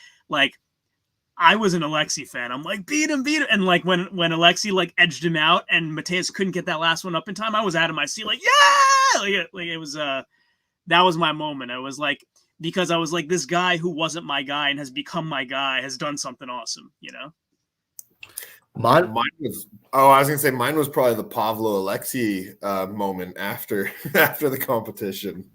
I was an Alexei fan. I'm beat him. And when Alexei edged him out and Mateus couldn't get that last one up in time, I was out of my seat. Yeah! It was, that was my moment. I was because I was like, this guy who wasn't my guy and has become my guy has done something awesome, you know? Mine was. Oh, I was gonna say mine was probably the Pavlo Alexei moment after the competition.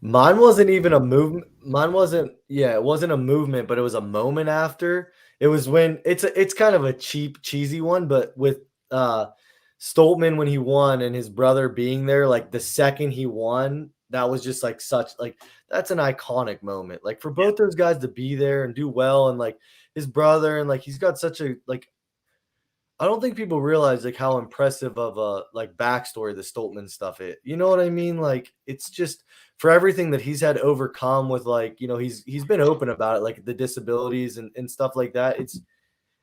Mine wasn't even a movement. Mine wasn't. Yeah, it wasn't a movement, but it was a moment after. It was when it's kind of a cheap, cheesy one, but with Stoltman when he won and his brother being there, like the second he won, that was just like that's an iconic moment. Like for both those guys to be there and do well, and like his brother, and like he's got such a like. I don't think people realize like how impressive of a like backstory the Stoltman stuff is. You know what I mean? Like it's just for everything that he's had to overcome with like, you know, he's been open about it, like the disabilities and stuff like that.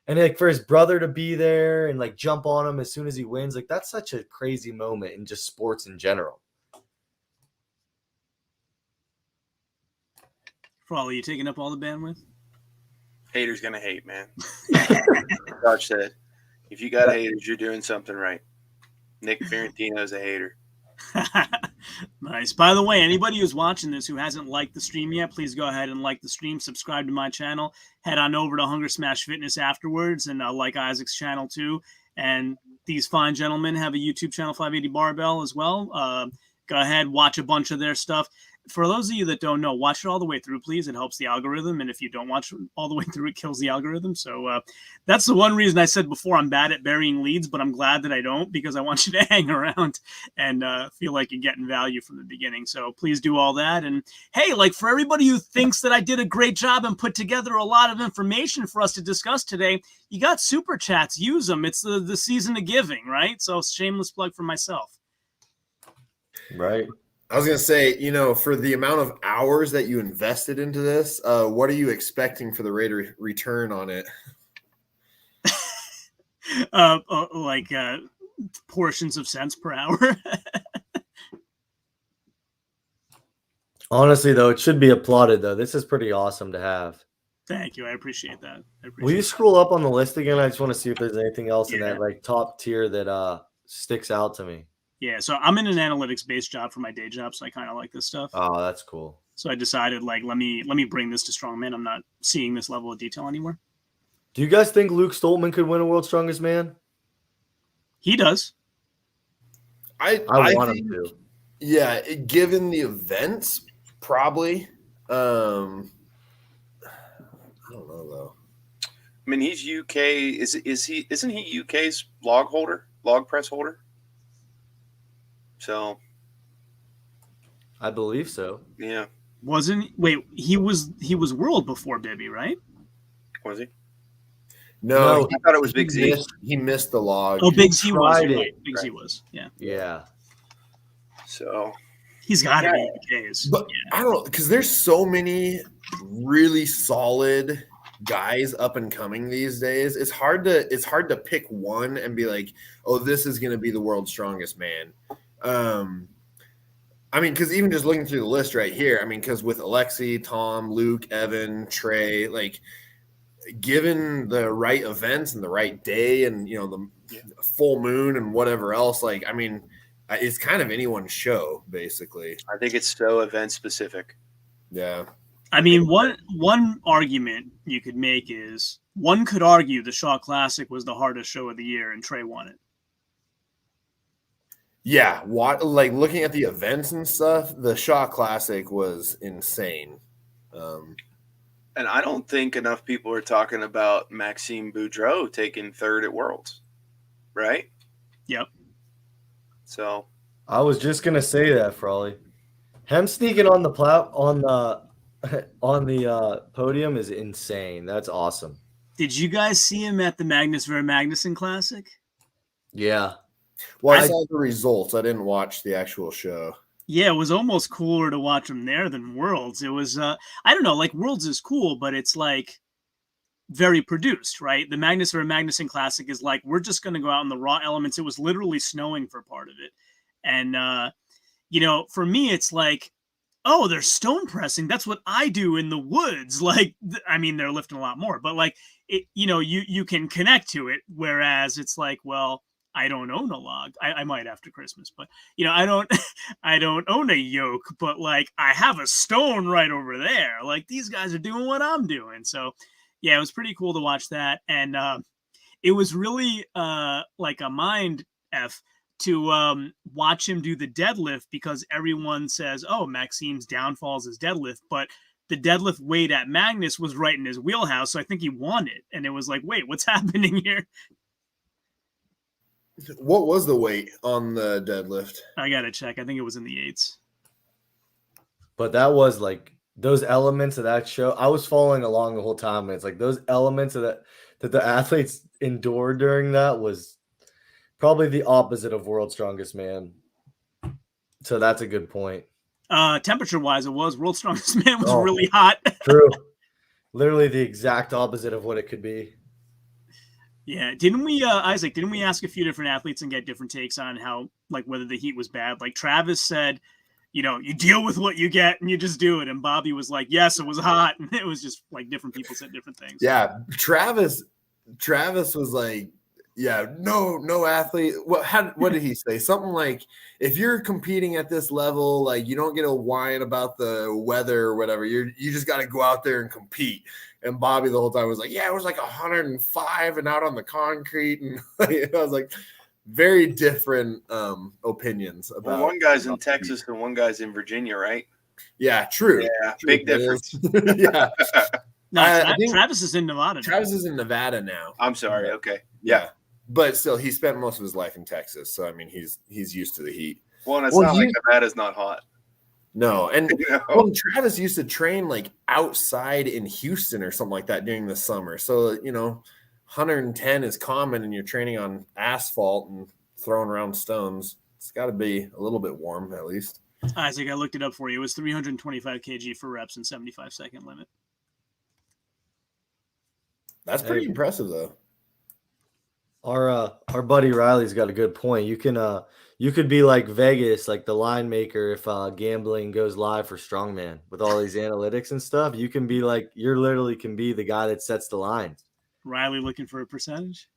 And like for his brother to be there and like jump on him as soon as he wins, like that's such a crazy moment in just sports in general. Probably you taking up all the bandwidth? Haters gonna hate, man. Josh said, if you got haters, you're doing something right. Nick Fiorentino's a hater. Nice. By the way, anybody who's watching this who hasn't liked the stream yet, please go ahead and like the stream, subscribe to my channel, head on over to Hunger Smash Fitness afterwards, and like Isaac's channel too. And these fine gentlemen have a YouTube channel, 580 Barbell, as well. Go ahead, watch a bunch of their stuff. For those of you that don't know, watch it all the way through, please. It helps the algorithm. And if you don't watch it all the way through, it kills the algorithm. So that's the one reason I said before I'm bad at burying leads, but I'm glad that I don't, because I want you to hang around and feel like you're getting value from the beginning. So please do all that. And hey, like for everybody who thinks that I did a great job and put together a lot of information for us to discuss today, you got super chats. Use them. It's the season of giving, right? So shameless plug for myself. Right. I was going to say, you know, for the amount of hours that you invested into this, what are you expecting for the rate of return on it? Portions of cents per hour. Honestly, though, it should be applauded, though. This is pretty awesome to have. Thank you. I appreciate that. Will you scroll up on the list again? I just want to see if there's anything else in that like top tier that sticks out to me. Yeah, so I'm in an analytics-based job for my day job, so I kind of like this stuff. Oh, that's cool. So I decided, like, let me bring this to Strongman. I'm not seeing this level of detail anymore. Do you guys think Luke Stoltman could win a World's Strongest Man? He does. I want him to. Yeah, given the events, probably. I don't know though. I mean, he's UK. Isn't he UK's log press holder? So, I believe so. Yeah. He was world before Bibby, right? Was he? No, I thought it was Big Z. He missed the log. Oh, Big Z was. Right. Big Z was. Yeah. Yeah. So he's got to be UK's. But I don't know, because there's so many really solid guys up and coming these days. It's hard to pick one and be like, oh, this is going to be the world's strongest man. I mean, because even just looking through the list right here, I mean, because with Alexei, Tom, Luke, Evan, Trey, like, given the right events and the right day and, you know, the full moon and whatever else, like, I mean, it's kind of anyone's show, basically. I think it's so event specific. Yeah. I mean, one argument you could make is one could argue the Shaw Classic was the hardest show of the year and Trey won it. Yeah, like looking at the events and stuff, the Shaw Classic was insane. And I don't think enough people are talking about Maxime Boudreau taking third at Worlds, right? Yep. So I was just gonna say that, Frawley. Him sneaking on the podium is insane. That's awesome. Did you guys see him at the Magnus Ver Magnuson Classic? Yeah. Well, I saw the results. I didn't watch the actual show. Yeah, it was almost cooler to watch him there than Worlds. It was, I don't know, like Worlds is cool, but it's like very produced, right? The Magnus Ver Magnuson Classic is like, we're just going to go out in the raw elements. It was literally snowing for part of it. And, you know, for me, it's like, oh, they're stone pressing. That's what I do in the woods. Like, I mean, they're lifting a lot more, but like, it, you know, you can connect to it. Whereas it's like, well, I don't own a log. I might after Christmas, but you know, I don't own a yoke, but like I have a stone right over there. Like these guys are doing what I'm doing. So yeah, it was pretty cool to watch that. And it was really like a mind F to watch him do the deadlift, because everyone says, oh, Maxim's downfall is his deadlift, but the deadlift weight at Magnus was right in his wheelhouse. So I think he won it. And it was like, wait, what's happening here? What was the weight on the deadlift? I got to check. I think it was in the 8s. But that was like those elements of that show. I was following along the whole time. And it's like those elements of that the athletes endured during that was probably the opposite of World's Strongest Man. So that's a good point. Temperature wise, it was World's Strongest Man was really hot. True. Literally the exact opposite of what it could be. Yeah. Didn't we, Isaac, didn't we ask a few different athletes and get different takes on how, like, whether the heat was bad? Like Travis said, you know, you deal with what you get and you just do it. And Bobby was like, yes, it was hot. And it was just like different people said different things. Yeah. Travis was like, yeah, no athlete. What did he say? Something like, if you're competing at this level, like you don't get a whine about the weather or whatever. You just got to go out there and compete. And Bobby the whole time was like, yeah, it was like 105 and out on the concrete. And I was like, very different opinions about. Well, one guy's in Texas and one guy's in Virginia, right? Yeah, true. Yeah, true. big difference. Yeah. No, I think Travis is in Nevada. Travis is in Nevada now. I'm sorry. Okay. Yeah. But still, he spent most of his life in Texas. So, I mean, he's used to the heat. Well, and it's not like Nevada's not hot. No. And You know? well, Travis used to train like outside in Houston or something like that during the summer. So, you know, 110 is common and you're training on asphalt and throwing around stones. It's got to be a little bit warm at least. Isaac, I looked it up for you. It was 325 kg for reps and 75-second limit. That's pretty impressive, though. Our buddy Riley's got a good point. You could be like Vegas, like the line maker if gambling goes live for Strongman with all these analytics and stuff. You can be like, you literally can be the guy that sets the lines. Riley looking for a percentage?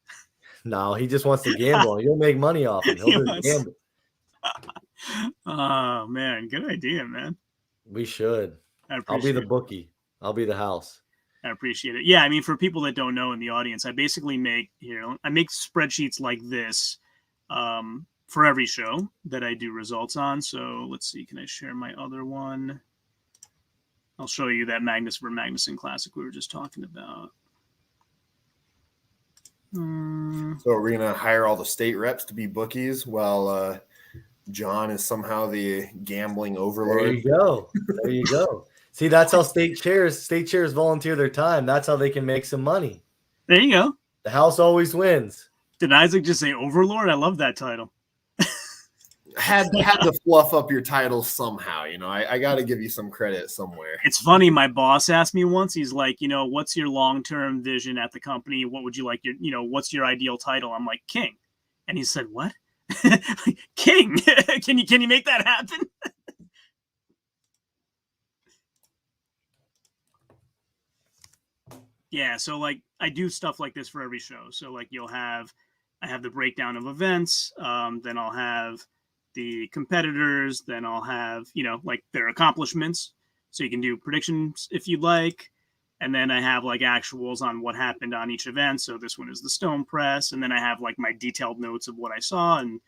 No, he just wants to gamble. He'll make money off it. He'll just gamble. Oh man, good idea, man. We should. I'll be the bookie. I'll be the house. I appreciate it. Yeah, I mean, for people that don't know in the audience, I basically make spreadsheets like this for every show that I do results on. So let's see, can I share my other one? I'll show you that Magnus for Magnuson Classic we were just talking about. So are we going to hire all the state reps to be bookies while John is somehow the gambling overlord? There you go. There you go. See, that's how state chairs volunteer their time. That's how they can make some money. There you go. The house always wins. Did Isaac just say Overlord? I love that title. Had to fluff up your title somehow. You know, I got to give you some credit somewhere. It's funny. My boss asked me once, he's like, you know, what's your long-term vision at the company? What would you like what's your ideal title? I'm like, King. And he said, what? King. Can you make that happen? Yeah, so like I do stuff like this for every show. So like I have the breakdown of events, then I'll have the competitors, then I'll have, like their accomplishments. So you can do predictions if you'd like. And then I have like actuals on what happened on each event. So this one is the stone press. And then I have like my detailed notes of what I saw. And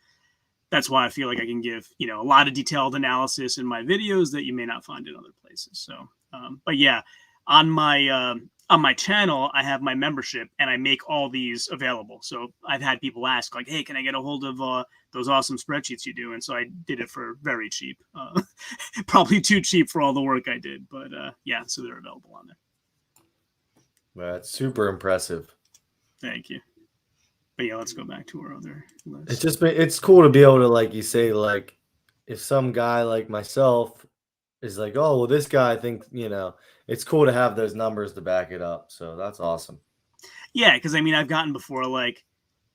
that's why I feel like I can give, a lot of detailed analysis in my videos that you may not find in other places. So, but yeah, on my channel, I have my membership and I make all these available. So I've had people ask like, hey, can I get a hold of those awesome spreadsheets you do? And so I did it for very cheap, probably too cheap for all the work I did. But yeah, so they're available on there. That's super impressive. Thank you. But yeah, let's go back to our other list. It's cool to be able to, like you say, like if some guy like myself is like, oh, well, this guy thinks, it's cool to have those numbers to back it up. So that's awesome. Yeah, because I mean, I've gotten before like,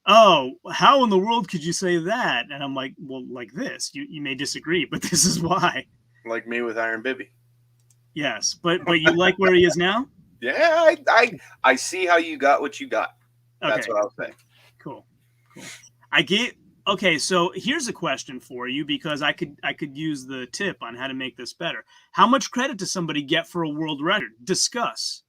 oh, how in the world could you say that? And I'm like, well, like this. You may disagree, but this is why. Like me with Iron Bibby. Yes, but you like where he is now? Yeah, I see how you got what you got. That's Okay. what I'll say. Cool. Okay, so here's a question for you because I could use the tip on how to make this better. How much credit does somebody get for a world record? Discuss.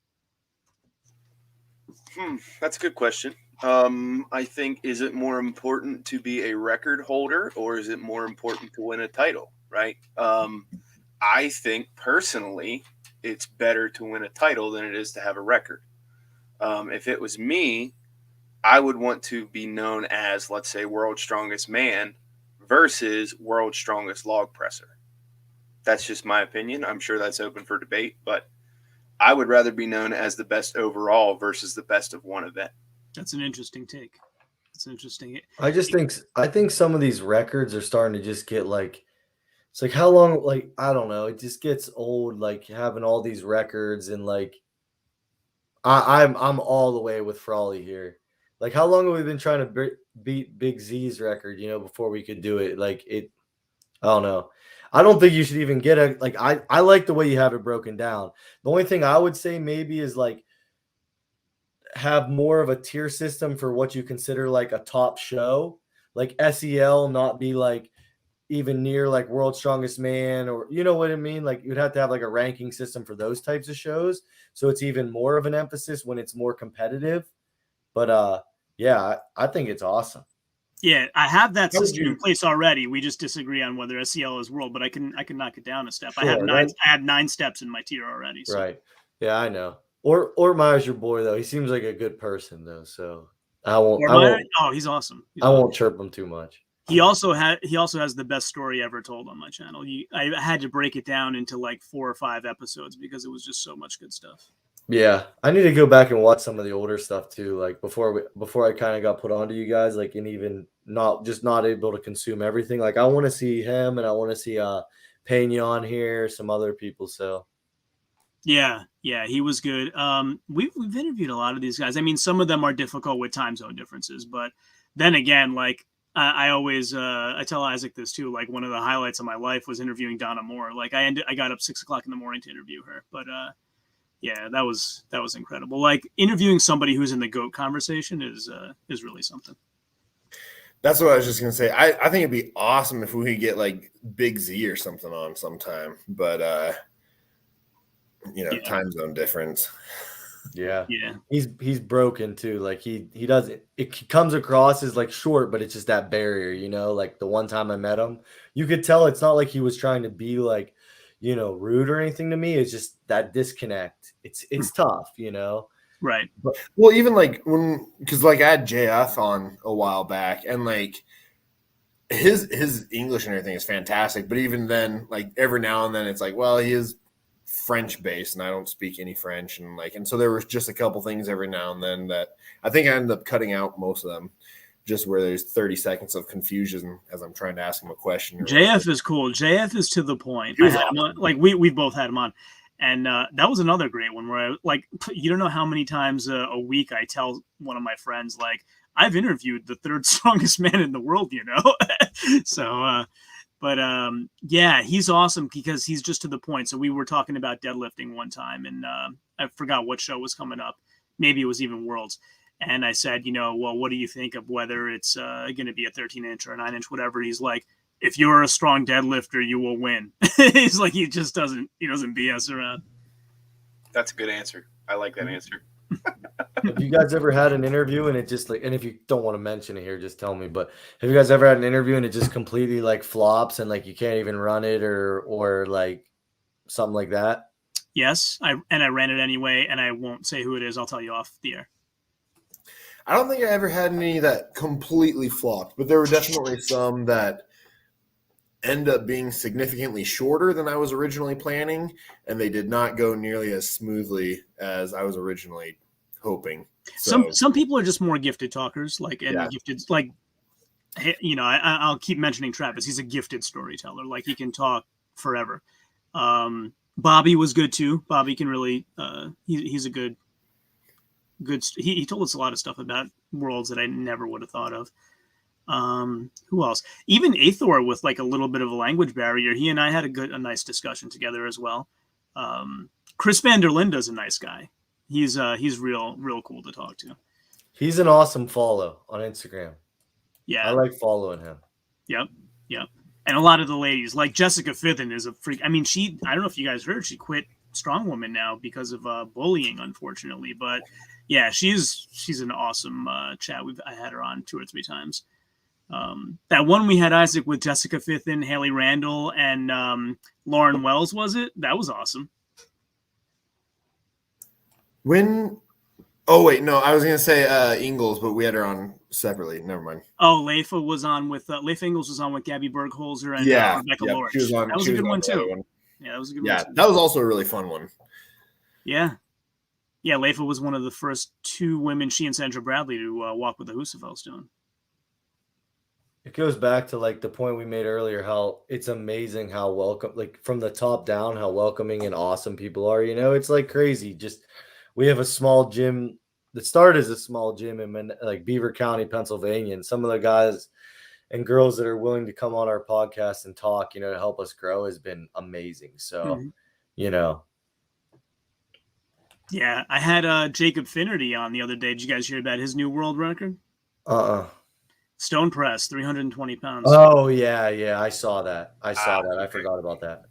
That's a good question. I think, is it more important to be a record holder or is it more important to win a title? Right. I think personally, it's better to win a title than it is to have a record. If it was me, I would want to be known as, let's say, world's strongest man versus world's strongest log presser. That's just my opinion. I'm sure that's open for debate, but I would rather be known as the best overall versus the best of one event. That's an interesting take. It's interesting. I think some of these records are starting to just get like, it's like how long, like, I don't know, it just gets old, like having all these records and like I'm all the way with Frawley here. Like, how long have we been trying to beat Big Z's record, before we could do it? Like, I don't know. I don't think you should even get a, like, I like the way you have it broken down. The only thing I would say maybe is like have more of a tier system for what you consider like a top show, like SEL, not be like even near like World's Strongest Man, or you know what I mean? Like you'd have to have like a ranking system for those types of shows. So it's even more of an emphasis when it's more competitive. But yeah, I think it's awesome. Yeah, I have that system in place already. We just disagree on whether SEL is world, but I can knock it down a step. Sure, I had 9 steps in my tier already. So. Right. Yeah, I know. Or Myers, your boy though. He seems like a good person though. So I won't. Oh, he's awesome. I won't chirp him too much. He also has the best story ever told on my channel. I had to break it down into like 4 or 5 episodes because it was just so much good stuff. Yeah, I need to go back and watch some of the older stuff too. Like before I kind of got put onto you guys, like, and even not able to consume everything. Like I want to see him, and I want to see Pena on here, some other people. So yeah, he was good. We've interviewed a lot of these guys. I mean, some of them are difficult with time zone differences, but then again, like I always I tell Isaac this too. Like one of the highlights of my life was interviewing Donna Moore. Like I got up 6 o'clock in the morning to interview her, but yeah, that was incredible. Like interviewing somebody who's in the GOAT conversation is really something. That's what I was just gonna say. I think it'd be awesome if we could get like Big Z or something on sometime, but time zone difference. Yeah. He's broken too. Like he doesn't. It comes across as like short, but it's just that barrier. Like the one time I met him, you could tell it's not like he was trying to be like, rude or anything to me. It's just that disconnect. It's tough, Right. But, well, even like because like I had JF on a while back, and like his English and everything is fantastic. But even then, like every now and then, it's like, well, he is French based, and I don't speak any French, and so there was just a couple things every now and then that I think I ended up cutting out most of them. Just where there's 30 seconds of confusion as I'm trying to ask him a question. JF is cool. JF is to the point. Like we've both had him on, and that was another great one where I like, you don't know how many times a week I tell one of my friends like I've interviewed the 3rd strongest man in the world, So, but yeah, he's awesome because he's just to the point. So we were talking about deadlifting one time, and I forgot what show was coming up. Maybe it was even Worlds. And I said, well, what do you think of whether it's going to be a 13-inch or a 9-inch, whatever? He's like, if you're a strong deadlifter, you will win. He's like, he doesn't BS around. That's a good answer. I like that answer. Have you guys ever had an interview and it just like, and if you don't want to mention it here, just tell me, but have you guys ever had an interview and it just completely like flops and like you can't even run it or like something like that? Yes. I ran it anyway, and I won't say who it is. I'll tell you off the air. I don't think I ever had any that completely flopped, but there were definitely some that end up being significantly shorter than I was originally planning, and they did not go nearly as smoothly as I was originally hoping. So, some people are just more gifted talkers, gifted, like, I'll keep mentioning Travis. He's a gifted storyteller. Like he can talk forever. Bobby was good too. Bobby can really, he's a good. He told us a lot of stuff about worlds that I never would have thought of. Who else? Even Athor with like a little bit of a language barrier. He and I had a nice discussion together as well. Chris Van der Linda's a nice guy. He's real cool to talk to. He's an awesome follow on Instagram. Yeah. I like following him. Yep. And a lot of the ladies, like Jessica Fithen, is a freak. I mean, I don't know if you guys heard, she quit Strongwoman now because of bullying, unfortunately. But yeah, she's an awesome chat. I had her on 2 or 3 times. That one we had Isaac with Jessica Fithen, Haley Randall, and Lauren Wells, was it? That was awesome. Oh wait, no, I was gonna say Ingalls, but we had her on separately. Never mind. Oh, Leifa was on with Leifa Ingalls was on with Gabby Bergholzer and Rebecca Lorich. She was on. That was a good one too. One. Yeah, that was a good one. Yeah, too. that was also a really fun one. Yeah. Leifa was one of the first 2 women, she and Sandra Bradley, to walk with the Husafel stone. It goes back to like the point we made earlier, how it's amazing how welcome, like from the top down, how welcoming and awesome people are. It's like crazy. Just we have a small gym that started as a small gym in like Beaver County, Pennsylvania, and some of the guys and girls that are willing to come on our podcast and talk, to help us grow has been amazing. So, Yeah, I had Jacob Finnerty on the other day. Did you guys hear about his new world record? Stone press, 320 pounds. Oh, yeah. I saw that. I forgot about that.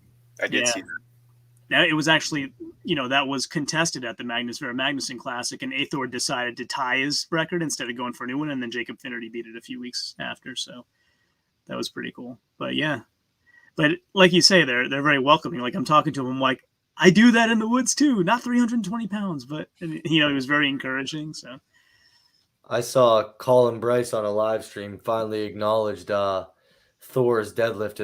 I did see that. Now, it was actually, that was contested at the Magnus Vera Magnuson Classic, and Athor decided to tie his record instead of going for a new one, and then Jacob Finnerty beat it a few weeks after, so that was pretty cool. But yeah, but like you say, they're very welcoming. Like I'm talking to him, I'm like, I do that in the woods too, not 320 pounds, but he was very encouraging. So I saw Colin Bryce on a live stream finally acknowledged Thor's deadlift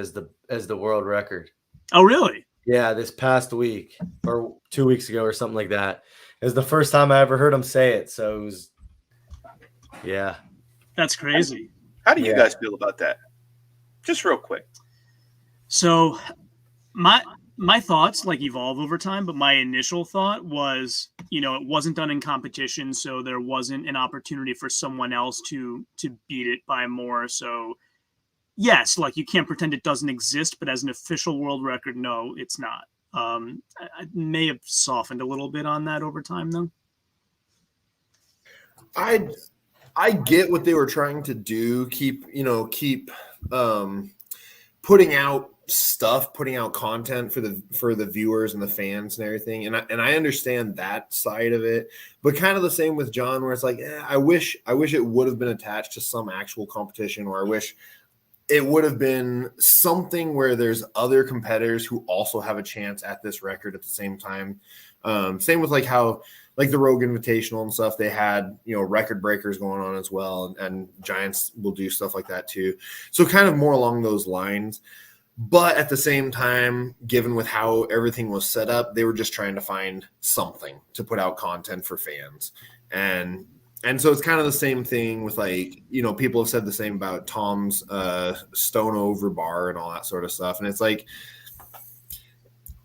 as the world record. Oh, really? Yeah, this past week or 2 weeks ago or something like that. It was the first time I ever heard him say it. So it was, yeah. That's crazy. How do you guys feel about that? Just real quick. So my thoughts like evolve over time, but my initial thought was, it wasn't done in competition, so there wasn't an opportunity for someone else to beat it by more. So yes, like you can't pretend it doesn't exist, but as an official world record, no, it's not. I may have softened a little bit on that over time, though. I get what they were trying to do. Keep putting out stuff, putting out content for the viewers and the fans and everything. And I understand that side of it, but kind of the same with John, where it's like, I wish it would have been attached to some actual competition, or I wish it would have been something where there's other competitors who also have a chance at this record at the same time. Same with like how like the Rogue Invitational and stuff, they had, record breakers going on as well. And Giants will do stuff like that too. So kind of more along those lines. But at the same time, given with how everything was set up, they were just trying to find something to put out content for fans. And so it's kind of the same thing with like, people have said the same about Tom's stone over bar and all that sort of stuff. And it's like,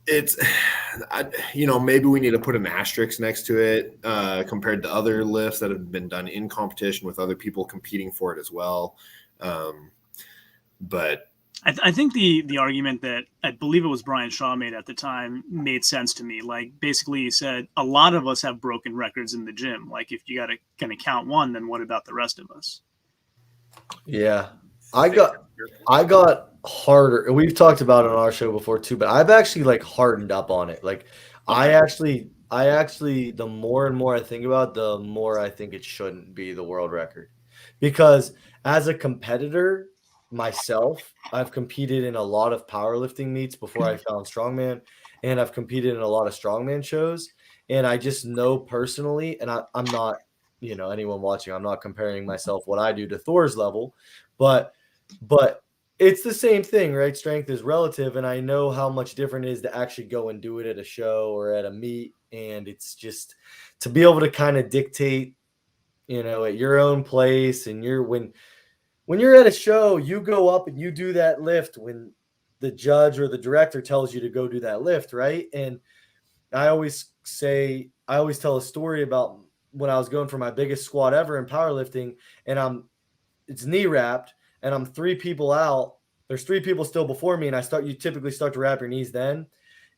maybe we need to put an asterisk next to it compared to other lifts that have been done in competition with other people competing for it as well. But I think the argument that I believe it was Brian Shaw made at the time made sense to me. Like basically he said, a lot of us have broken records in the gym. Like if you gonna count one, then what about the rest of us? Yeah. I got harder. We've talked about it on our show before too, but I've actually like hardened up on it. Like I actually, the more and more I think about it, the more I think it shouldn't be the world record, because as a competitor myself, I've competed in a lot of powerlifting meets before I found Strongman, and I've competed in a lot of Strongman shows. And I just know personally, and I'm not, anyone watching, I'm not comparing myself what I do to Thor's level, but it's the same thing, right? Strength is relative. And I know how much different it is to actually go and do it at a show or at a meet. And it's just to be able to kind of dictate, at your own place. And when you're at a show, you go up and you do that lift when the judge or the director tells you to go do that lift, right? And I always tell a story about when I was going for my biggest squat ever in powerlifting, and it's knee wrapped, and I'm 3 people out. There's 3 people still before me, and you typically start to wrap your knees then.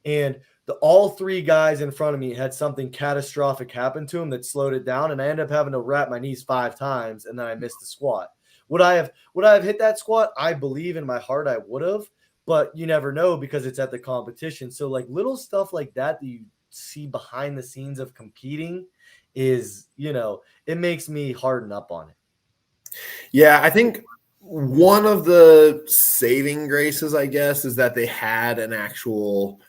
And all 3 guys in front of me had something catastrophic happen to them that slowed it down, and I ended up having to wrap my knees 5 times, and then I missed the squat. Would I have hit that squat? I believe in my heart I would have, but you never know because it's at the competition. So like little stuff like that you see behind the scenes of competing is, it makes me harden up on it. Yeah, I think one of the saving graces, I guess, is that they had an actual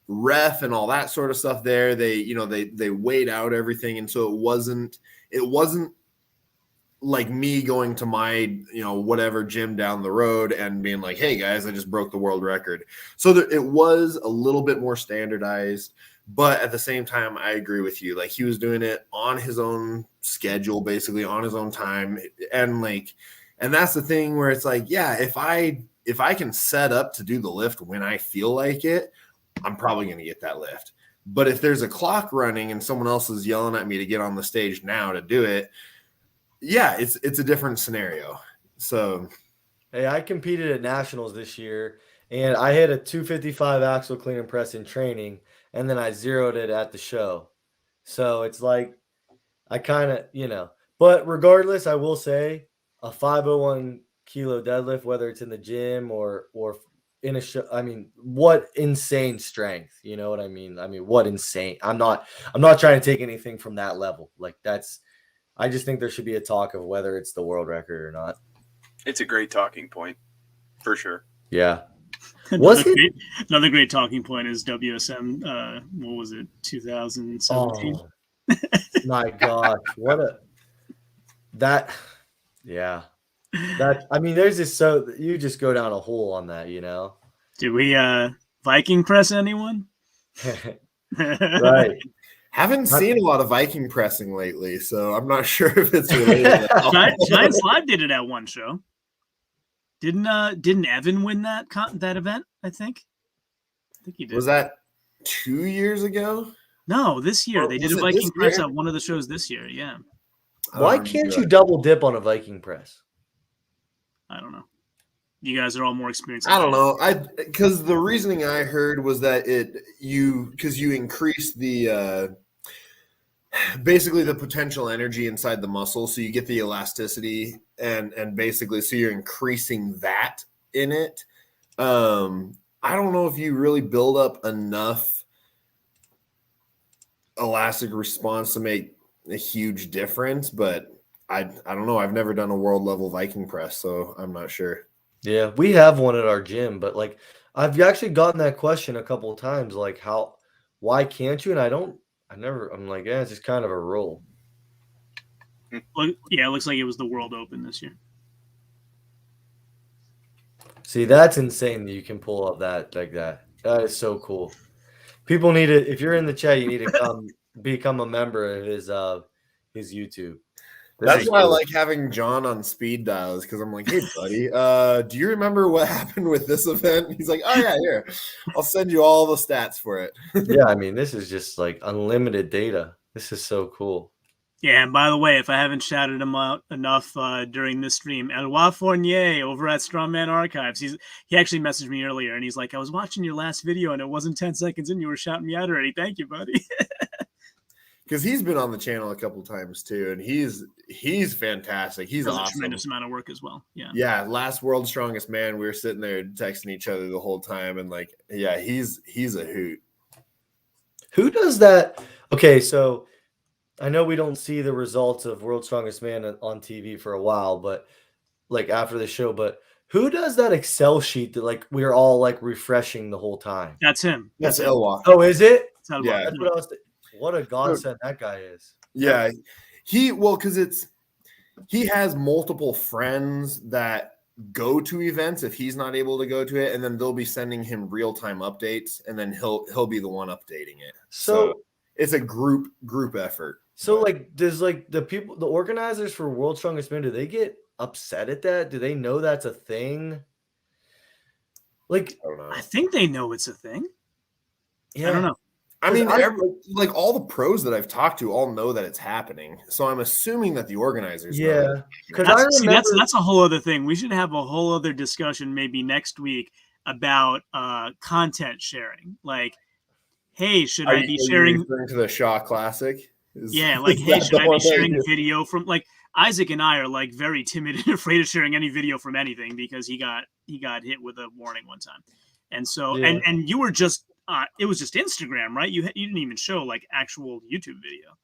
ref and all that sort of stuff there. They weighed out everything, and so it wasn't like me going to my whatever gym down the road and being like, hey guys, I just broke the world record. So it was a little bit more standardized, but at the same time I agree with you, like he was doing it on his own schedule, basically on his own time, and that's the thing where it's like, yeah, if I can set up to do the lift when I feel like it, I'm probably going to get that lift. But if there's a clock running and someone else is yelling at me to get on the stage now to do it, yeah, it's a different scenario. So, hey, I competed at nationals this year, and I hit a 255 axle clean and press in training, and then I zeroed it at the show. So it's like I kind of, but regardless, I will say a 501 kilo deadlift, whether it's in the gym or in a show, I mean, what insane strength, you know what I mean? I mean, what insane. I'm not trying to take anything from that level. Like I just think there should be a talk of whether it's the world record or not. It's a great talking point, for sure. Yeah. Another great talking point is WSM. What was it? 2017. Oh, my gosh! I mean, there's just you just go down a hole on that, Did we Viking press anyone? Right. Haven't seen a lot of Viking pressing lately, so I'm not sure if it's related. Giants Live did it at one show. Didn't Evan win that event? I think he did. Was that 2 years ago? No, this year. They did a Viking press at one of the shows this year. Yeah. Why can't you double dip on a Viking press? I don't know. You guys are all more experienced. I don't know. Because the reasoning I heard was that you increase the basically the potential energy inside the muscle, so you get the elasticity and basically so you're increasing that in it. I don't know if you really build up enough elastic response to make a huge difference, but I don't know. I've never done a world level Viking press, so I'm not sure. Yeah, we have one at our gym, but like I've actually gotten that question a couple of times, like why can't you? And I'm like, yeah, it's just kind of a rule. Yeah, it looks like it was the World Open this year. See, that's insane that you can pull up that like that. That is so cool. People need to, if you're in the chat, you need to come become a member of his YouTube. That's why I like having John on speed dials, because I'm like, hey, buddy, do you remember what happened with this event? And he's like, oh, yeah, here. I'll send you all the stats for it. Yeah, I mean, this is just like unlimited data. This is so cool. Yeah, and by the way, if I haven't shouted him out enough during this stream, Eloi Fournier over at Strongman Archives, he actually messaged me earlier, and he's like, I was watching your last video, and it wasn't 10 seconds in. You were shouting me out already. Thank you, buddy. Because he's been on the channel a couple times too, and he's fantastic. He's awesome. A tremendous amount of work as well. Yeah. Yeah. Last World's Strongest Man, we were sitting there texting each other the whole time, and like, yeah, he's a hoot. Who does that? Okay, so I know we don't see the results of World's Strongest Man on TV for a while, but like after the show, but who does that Excel sheet that like we're all like refreshing the whole time? That's him. That's Elwha. Oh, is it? Yeah. That's what I was What a godsend that guy is. Yeah. Because he has multiple friends that go to events if he's not able to go to it, and then they'll be sending him real-time updates, and then he'll be the one updating it. So it's a group effort. So like does like the organizers for World's Strongest Man, do they get upset at that? Do they know that's a thing? Like I don't know. I think they know it's a thing. Yeah. I don't know. I mean, like all the pros that I've talked to all know that it's happening. So I'm assuming that the organizers know. Because that's a whole other thing. We should have a whole other discussion maybe next week about content sharing. Like, hey, should I be sharing to the Shaw Classic? Hey, should I be sharing video from like Isaac and I are like very timid and afraid of sharing any video from anything because he got hit with a warning one time, and so and you were just it was just Instagram, right? You didn't even show like actual YouTube video.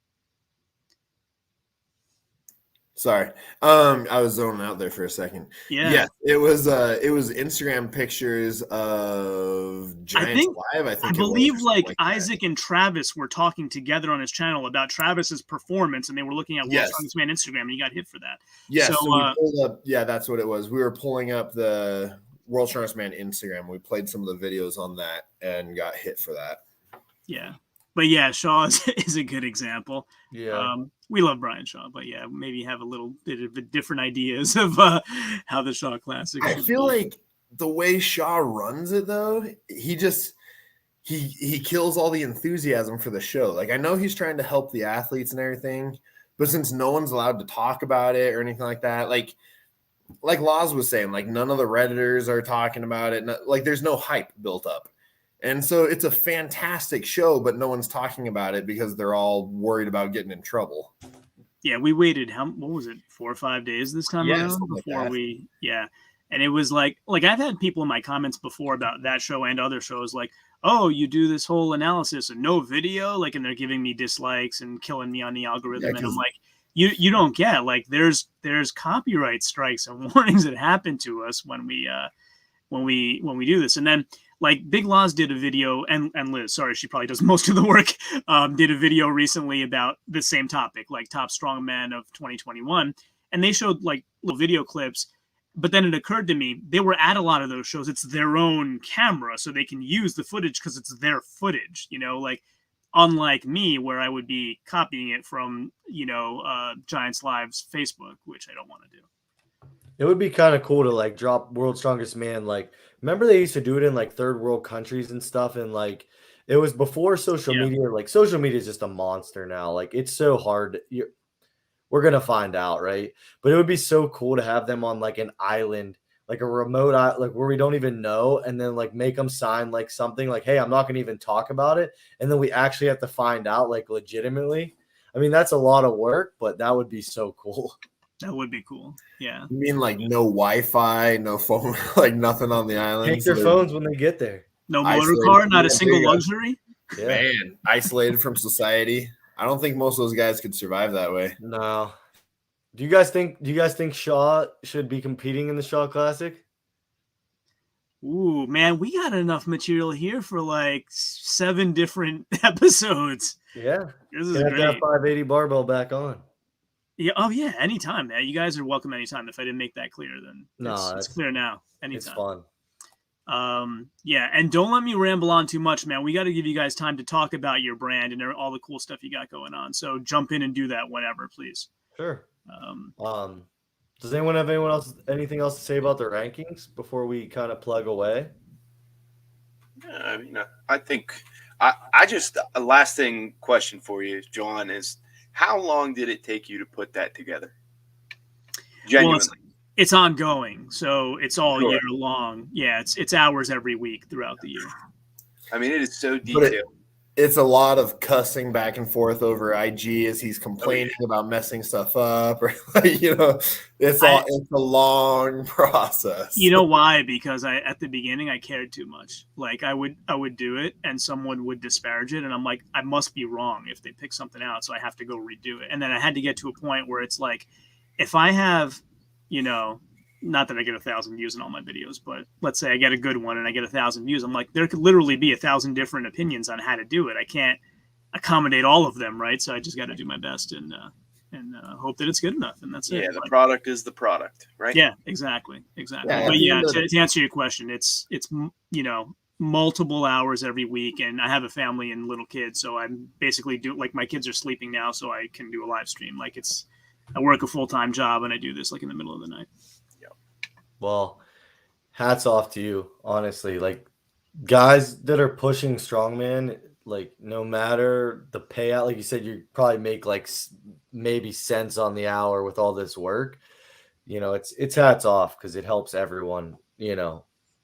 Sorry. I was zoning out there for a second. Yeah. Yes, it was Instagram pictures of Giants Live, I believe like Isaac and Travis were talking together on his channel about Travis's performance, and they were looking at World's Strongest Man Instagram, and he got hit for that. Yes, so we pulled up, that's what it was. We were pulling up the World's Strongest Man Instagram. We played some of the videos on that and got hit for that. Yeah. But yeah, Shaw is a good example. Yeah. We love Brian Shaw, but yeah, maybe have a little bit of different ideas of how the Shaw Classic. I feel like the way Shaw runs it, though, he just he kills all the enthusiasm for the show. Like, I know he's trying to help the athletes and everything, but since no one's allowed to talk about it or anything like that, like Laws was saying, like none of the Redditors are talking about it. Like, there's no hype built up. And so it's a fantastic show, but no one's talking about it because they're all worried about getting in trouble. Yeah, we waited. What was it? 4 or 5 days this time around before we. Yeah, and it was like I've had people in my comments before about that show and other shows like, oh, you do this whole analysis and no video, like, and they're giving me dislikes and killing me on the algorithm, and I'm like, you don't get like there's copyright strikes and warnings that happen to us when we do this, and then. Like Big Laws did a video, and Liz, sorry, she probably does most of the work, did a video recently about the same topic, like top strongman of 2021. And they showed like little video clips, but then it occurred to me, they were at a lot of those shows. It's their own camera, so they can use the footage because it's their footage, like unlike me, where I would be copying it from, Giants Live's Facebook, which I don't want to do. It would be kind of cool to like drop World's Strongest Man. Like, remember they used to do it in like third world countries and stuff. And like, it was before social media. Like, social media is just a monster now. Like, it's so hard. We're going to find out, right? But it would be so cool to have them on like an island, like a remote island, like where we don't even know. And then like make them sign like something like, hey, I'm not going to even talk about it. And then we actually have to find out like legitimately. I mean, that's a lot of work, but that would be so cool. That would be cool. Yeah. You mean like no Wi-Fi, no phone, like nothing on the island? Take their phones when they get there. No motor car, not a single luxury. Yeah. Man, isolated from society. I don't think most of those guys could survive that way. No. Do you guys think Shaw should be competing in the Shaw Classic? Ooh, man, we got enough material here for like 7 different episodes. Yeah. This is great. That 580 barbell back on. Yeah. Oh, yeah. Anytime, man. You guys are welcome anytime. If I didn't make that clear, then it's clear now. Anytime. It's fun. Yeah. And don't let me ramble on too much, man. We got to give you guys time to talk about your brand and all the cool stuff you got going on. So jump in and do that whenever, please. Sure. Does anyone have anything else to say about the rankings before we kind of plug away? Yeah, I mean, I think I just a last question for you, John, is how long did it take you to put that together? Genuinely. Well, it's ongoing, so it's all year long. Yeah, it's hours every week throughout the year. I mean, it is so detailed. It's a lot of cussing back and forth over IG as he's complaining about messing stuff up, or it's a long process. You know why? Because at the beginning I cared too much. Like I would do it, and someone would disparage it, and I'm like, I must be wrong if they pick something out, so I have to go redo it. And then I had to get to a point where it's like, if I have, not that I get 1,000 views in all my videos, but let's say I get a good one and I get 1,000 views. I'm like, there could literally be 1,000 different opinions on how to do it. I can't accommodate all of them, right? So I just got to do my best and hope that it's good enough. And that's it. Yeah, the product is the product, right? Yeah, exactly. Yeah, but yeah, to answer your question, it's multiple hours every week, and I have a family and little kids, so I'm basically like my kids are sleeping now, so I can do a live stream. Like I work a full-time job and I do this like in the middle of the night. Well, hats off to you, honestly. Like, guys that are pushing Strongman, like, no matter the payout, like you said, you probably make like maybe cents on the hour with all this work. It's hats off because it helps everyone, in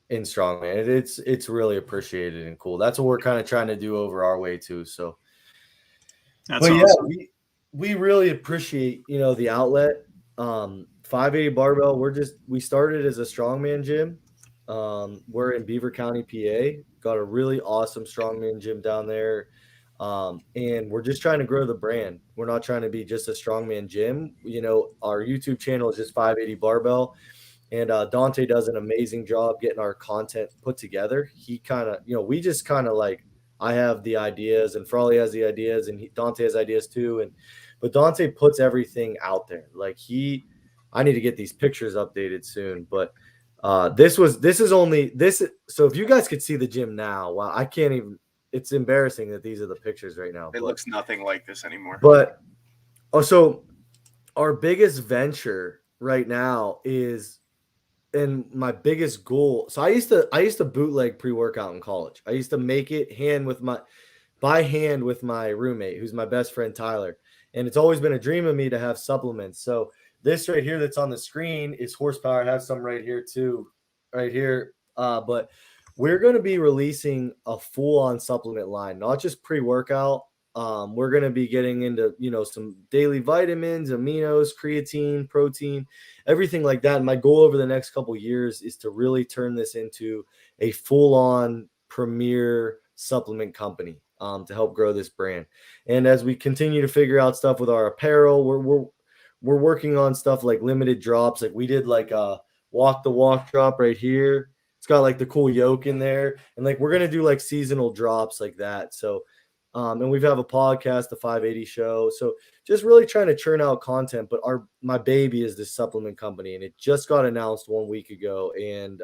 Strongman. It's really appreciated and cool. That's what we're kind of trying to do over our way too. So, that's awesome. Yeah, we really appreciate, the outlet. 580 Barbell, we started as a strongman gym. We're in Beaver County, PA. Got a really awesome strongman gym down there. And we're just trying to grow the brand. We're not trying to be just a strongman gym. You know, our YouTube channel is just 580 Barbell. And Dante does an amazing job getting our content put together. He kind of, you know, we just kind of like, I have the ideas and Frawley has the ideas and Dante has ideas too. But Dante puts everything out there. Like I need to get these pictures updated soon. But so if you guys could see the gym now, wow, I can't even, it's embarrassing that these are the pictures right now. It looks nothing like this anymore. But so our biggest venture right now is, and my biggest goal. So I used to bootleg pre-workout in college. I used to make it by hand with my roommate, who's my best friend, Tyler. And it's always been a dream of me to have supplements. So this right here that's on the screen is horsepower. I have some right here too, right here. But we're going to be releasing a full-on supplement line, not just pre-workout. We're going to be getting into, you know, some daily vitamins, aminos, creatine, protein, everything like that. And my goal over the next couple of years is to really turn this into a full-on premier supplement company to help grow this brand. And as we continue to figure out stuff with our apparel, we're working on stuff like limited drops. Like we did like a walk the walk drop right here. It's got like the cool yoke in there. And like, we're going to do like seasonal drops like that. So, and we have a podcast, the 580 show. So just really trying to churn out content. But my baby is this supplement company, and it just got announced 1 week ago. And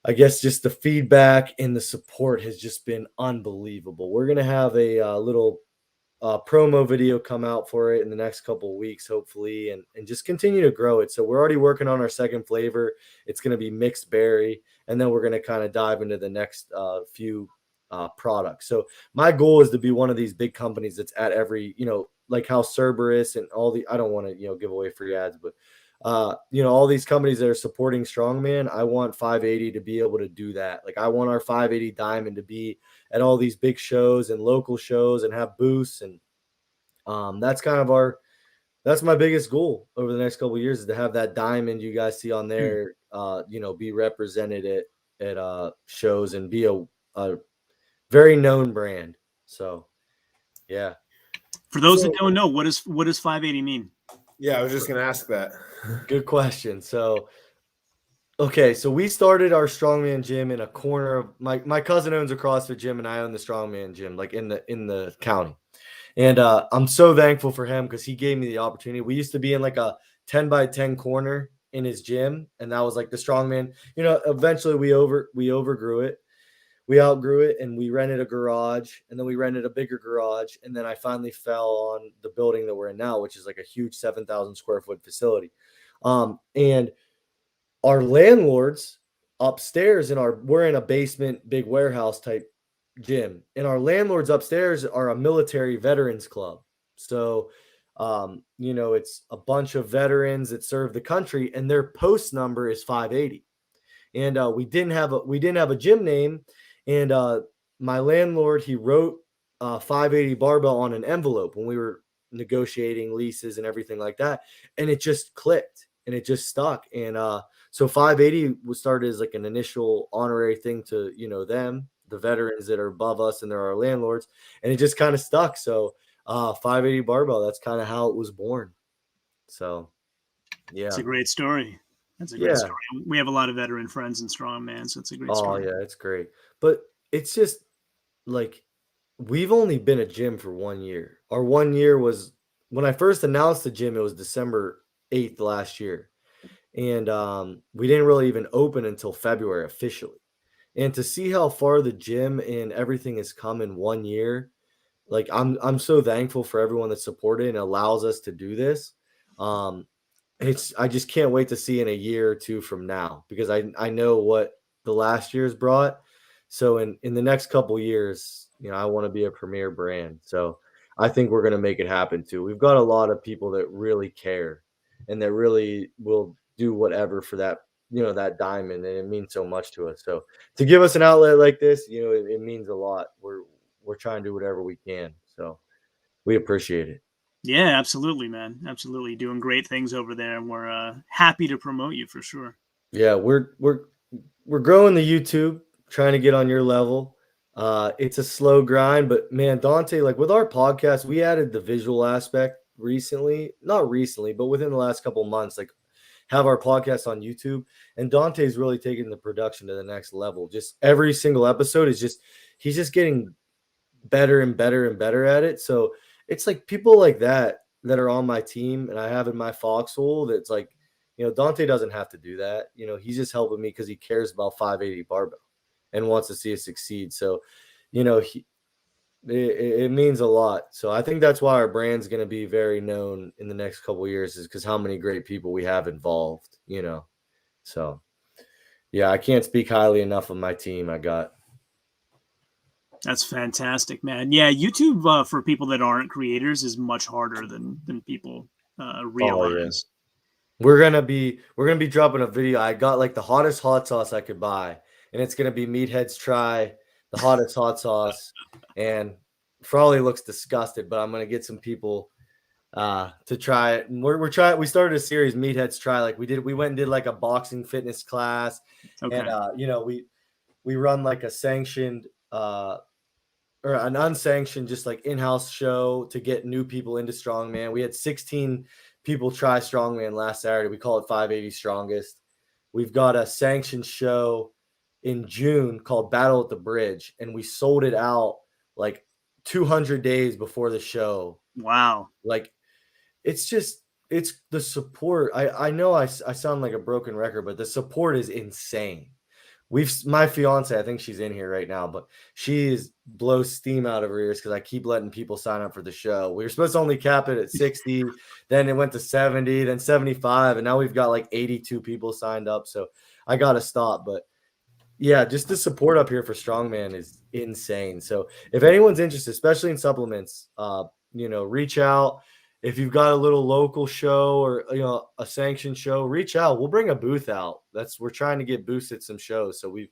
I guess just the feedback and the support has just been unbelievable. We're going to have a little promo video come out for it in the next couple of weeks, hopefully, and just continue to grow it. So we're already working on our second flavor. It's going to be mixed berry, and then we're going to kind of dive into the next few products. So my goal is to be one of these big companies that's at every, you know, like how Cerberus and all I don't want to, you know, give away free ads, but you know, all these companies that are supporting Strongman, I want 580 to be able to do that. Like I want our 580 Diamond to be at all these big shows and local shows and have booths. And that's kind of that's my biggest goal over the next couple of years, is to have that diamond you guys see on there, you know, be represented at shows and be a very known brand. So, yeah. For those that don't know, what does 580 mean? Yeah, I was just going to ask that. Good question. So, okay, so we started our strongman gym in a corner of my cousin owns a CrossFit gym, and I own the strongman gym, like in the county. And I'm so thankful for him because he gave me the opportunity. We used to be in like a 10 by 10 corner in his gym, and that was like the strongman. You know, eventually we overgrew it. We outgrew it, and we rented a garage, and then we rented a bigger garage, and then I finally fell on the building that we're in now, which is like a huge 7,000 square foot facility. And our landlords upstairs we're in a basement, big warehouse type gym, and our landlords upstairs are a military veterans club. So, you know, it's a bunch of veterans that serve the country, and their post number is 580. And we didn't have a gym name. And my landlord, he wrote 580 Barbell on an envelope when we were negotiating leases and everything like that. And it just clicked and it just stuck. And so 580 was started as like an initial honorary thing to, you know, them, the veterans that are above us and they're our landlords. And it just kind of stuck. So 580 Barbell, that's kind of how it was born. So, yeah. It's a great story. That's a great story. We have a lot of veteran friends in Strongman, so it's a great story. Oh, yeah, it's great. But it's just like we've only been a gym for 1 year. Our 1 year was when I first announced the gym, it was December 8th last year. And we didn't really even open until February officially. And to see how far the gym and everything has come in 1 year, like I'm so thankful for everyone that supported and allows us to do this. I just can't wait to see in a year or two from now, because I know what the last year's brought. So in the next couple years, you know, I want to be a premier brand. So I think we're going to make it happen too. We've got a lot of people that really care and that really will do whatever for that, you know, that diamond. And it means so much to us. So to give us an outlet like this, you know, it means a lot. We're trying to do whatever we can. So we appreciate it. Yeah, absolutely, man. Absolutely. Doing great things over there. And we're happy to promote you for sure. Yeah, we're growing the YouTube, trying to get on your level. It's a slow grind, but man, Dante, like with our podcast, we added the visual aspect recently, not recently, but within the last couple months, like have our podcast on YouTube. And Dante's really taking the production to the next level. Just every single episode is he's just getting better and better and better at it. So it's like people like that are on my team and I have in my foxhole that's like, Dante doesn't have to do that. He's just helping me because he cares about 580 barbell and wants to see us succeed. So, it means a lot. So I think that's why our brand's going to be very known in the next couple of years, is because how many great people we have involved, So yeah, I can't speak highly enough of my team I got. That's fantastic, man. Yeah, YouTube for people that aren't creators is much harder than people realize. We're gonna be dropping a video. I got like the hottest hot sauce I could buy, and it's gonna be Meatheads Try the hottest hot sauce. And Frawley looks disgusted, but I'm gonna get some people to try it. And we're trying. We started a series, Meatheads Try. Like we went and did like a boxing fitness class, Okay. and we run like a sanctioned or an unsanctioned, just like in-house show to get new people into Strongman. We had 16 people try Strongman last Saturday. We call it 580 Strongest. We've got a sanctioned show in June called Battle at the Bridge, and we sold it out like 200 days before the show. Wow. Like it's the support. I know I sound like a broken record, but the support is insane. My fiance, I think she's in here right now, but she blows steam out of her ears because I keep letting people sign up for the show. We were supposed to only cap it at 60, then it went to 70, then 75, and now we've got like 82 people signed up. So I got to stop. But yeah, just the support up here for Strongman is insane. So if anyone's interested, especially in supplements, reach out. If you've got a little local show or a sanctioned show, reach out. We'll bring a booth out. We're trying to get booths at some shows, so we've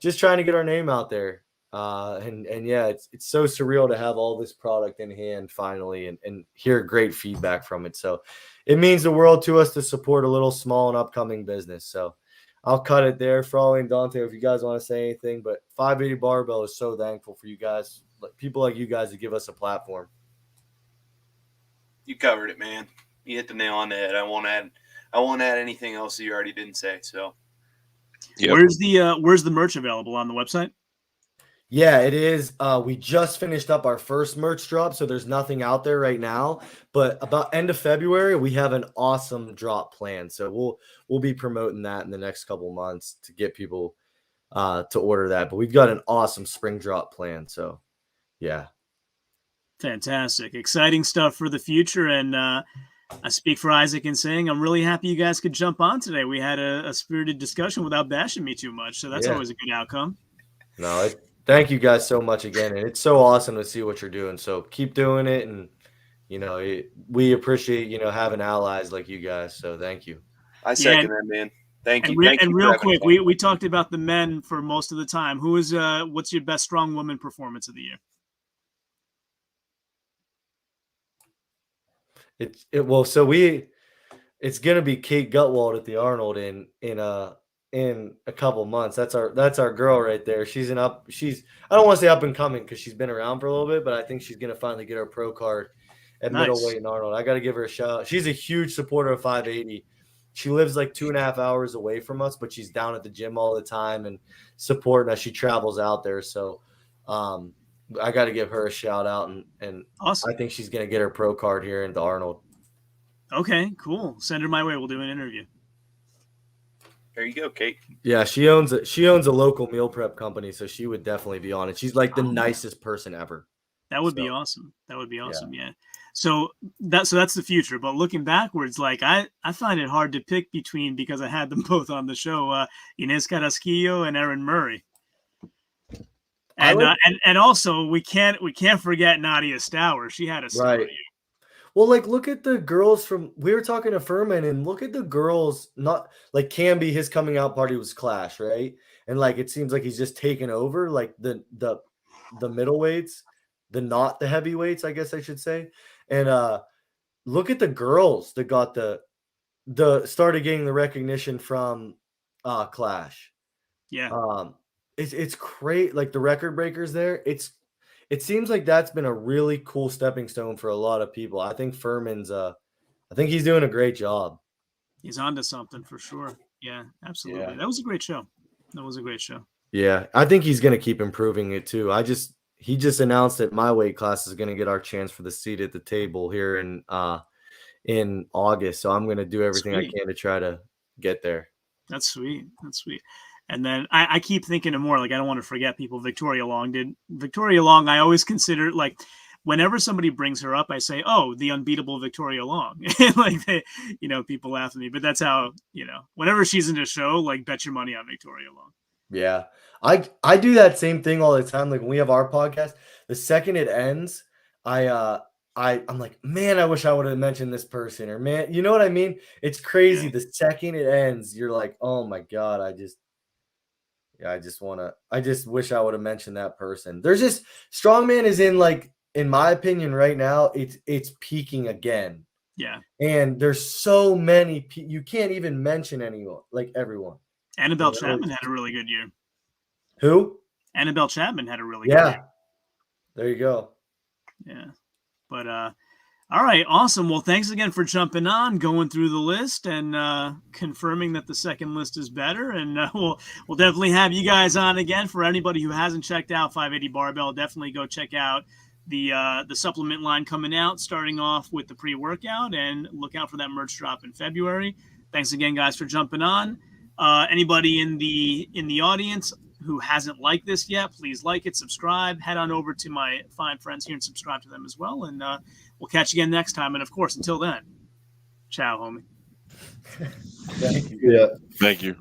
just trying to get our name out there. And yeah, it's so surreal to have all this product in hand finally and hear great feedback from it. So it means the world to us to support a little small and upcoming business. So I'll cut it there. Frawley and Dante, if you guys want to say anything, but 580 Barbell is so thankful for you guys, people like you guys, to give us a platform. You covered it, man. You hit the nail on the head. I won't add anything else that you already didn't say. So, Yep. Where's the merch available on the website? Yeah, it is. We just finished up our first merch drop, so there's nothing out there right now. But about end of February, we have an awesome drop planned. So we'll be promoting that in the next couple months to get people to order that. But we've got an awesome spring drop plan. So yeah. Fantastic. Exciting stuff for the future. And I speak for Isaac in saying I'm really happy you guys could jump on today. We had a spirited discussion without bashing me too much. So that's always a good outcome. No, thank you guys so much again. And it's so awesome to see what you're doing. So keep doing it. And, we appreciate, having allies like you guys. So thank you. I second that, man. Thank you. And real quick, we talked about the men for most of the time. What's your best strong woman performance of the year? It's gonna be Kate Gutwald at the Arnold in a couple months. That's our girl right there. I don't want to say up and coming because she's been around for a little bit, but I think she's gonna finally get her pro card at middleweight in Arnold. I got to give her a shout out. She's a huge supporter of 580. She lives like 2.5 hours away from us, but she's down at the gym all the time and supporting us. She travels out there, so I got to give her a shout out, and awesome. I think she's going to get her pro card here in the Arnold. Okay, cool. Send her my way. We'll do an interview. There you go, Kate. Yeah, she owns a local meal prep company, so she would definitely be on it. She's like the nicest person ever. That would be awesome. That would be awesome. Yeah. So that's the future. But looking backwards, like I find it hard to pick between, because I had them both on the show, Inez Carrasquillo and Erin Murray. And also we can't forget Nadia Stour. She had a right. Well, like look at the girls we were talking to Furman, and look at the girls. Not like Camby, his coming out party was Clash, right? And like it seems like he's just taken over, like the middleweights, not the heavyweights, I guess I should say. And look at the girls that got the started getting the recognition from Clash. Yeah. It's great. Like the record breakers there. It seems like that's been a really cool stepping stone for a lot of people. I think Furman's I think he's doing a great job. He's onto something for sure. Yeah, absolutely. Yeah. That was a great show. That was a great show. Yeah, I think he's going to keep improving it too. He just announced that my weight class is going to get our chance for the seat at the table here in August. So I'm going to do everything I can to try to get there. That's sweet. That's sweet. And then I keep thinking of more, like, I don't want to forget people. Victoria Long, I always consider, like, whenever somebody brings her up, I say, oh, the unbeatable Victoria Long. Like, people laugh at me, but that's how, whenever she's in a show, like, bet your money on Victoria Long. Yeah. I do that same thing all the time. Like when we have our podcast, the second it ends, I'm like, man, I wish I would have mentioned this person, or man, you know what I mean? It's crazy. Yeah. The second it ends, you're like, oh my God, I just wish I would have mentioned that person. There's just Strongman is in my opinion right now, it's peaking again. Yeah. And there's so many, you can't even mention anyone, like everyone. Annabelle Chapman had a really good year. Who? Annabelle Chapman had a really good year. There you go. Yeah. But all right, awesome. Well, thanks again for jumping on, going through the list, and confirming that the second list is better. And we'll definitely have you guys on again. For anybody who hasn't checked out 580 Barbell, definitely go check out the supplement line coming out, starting off with the pre-workout, and look out for that merch drop in February. Thanks again, guys, for jumping on. Anybody in the audience who hasn't liked this yet, please like it, subscribe, head on over to my fine friends here and subscribe to them as well. And we'll catch you again next time. And of course, until then, ciao, homie. Thank you. Yeah. Thank you.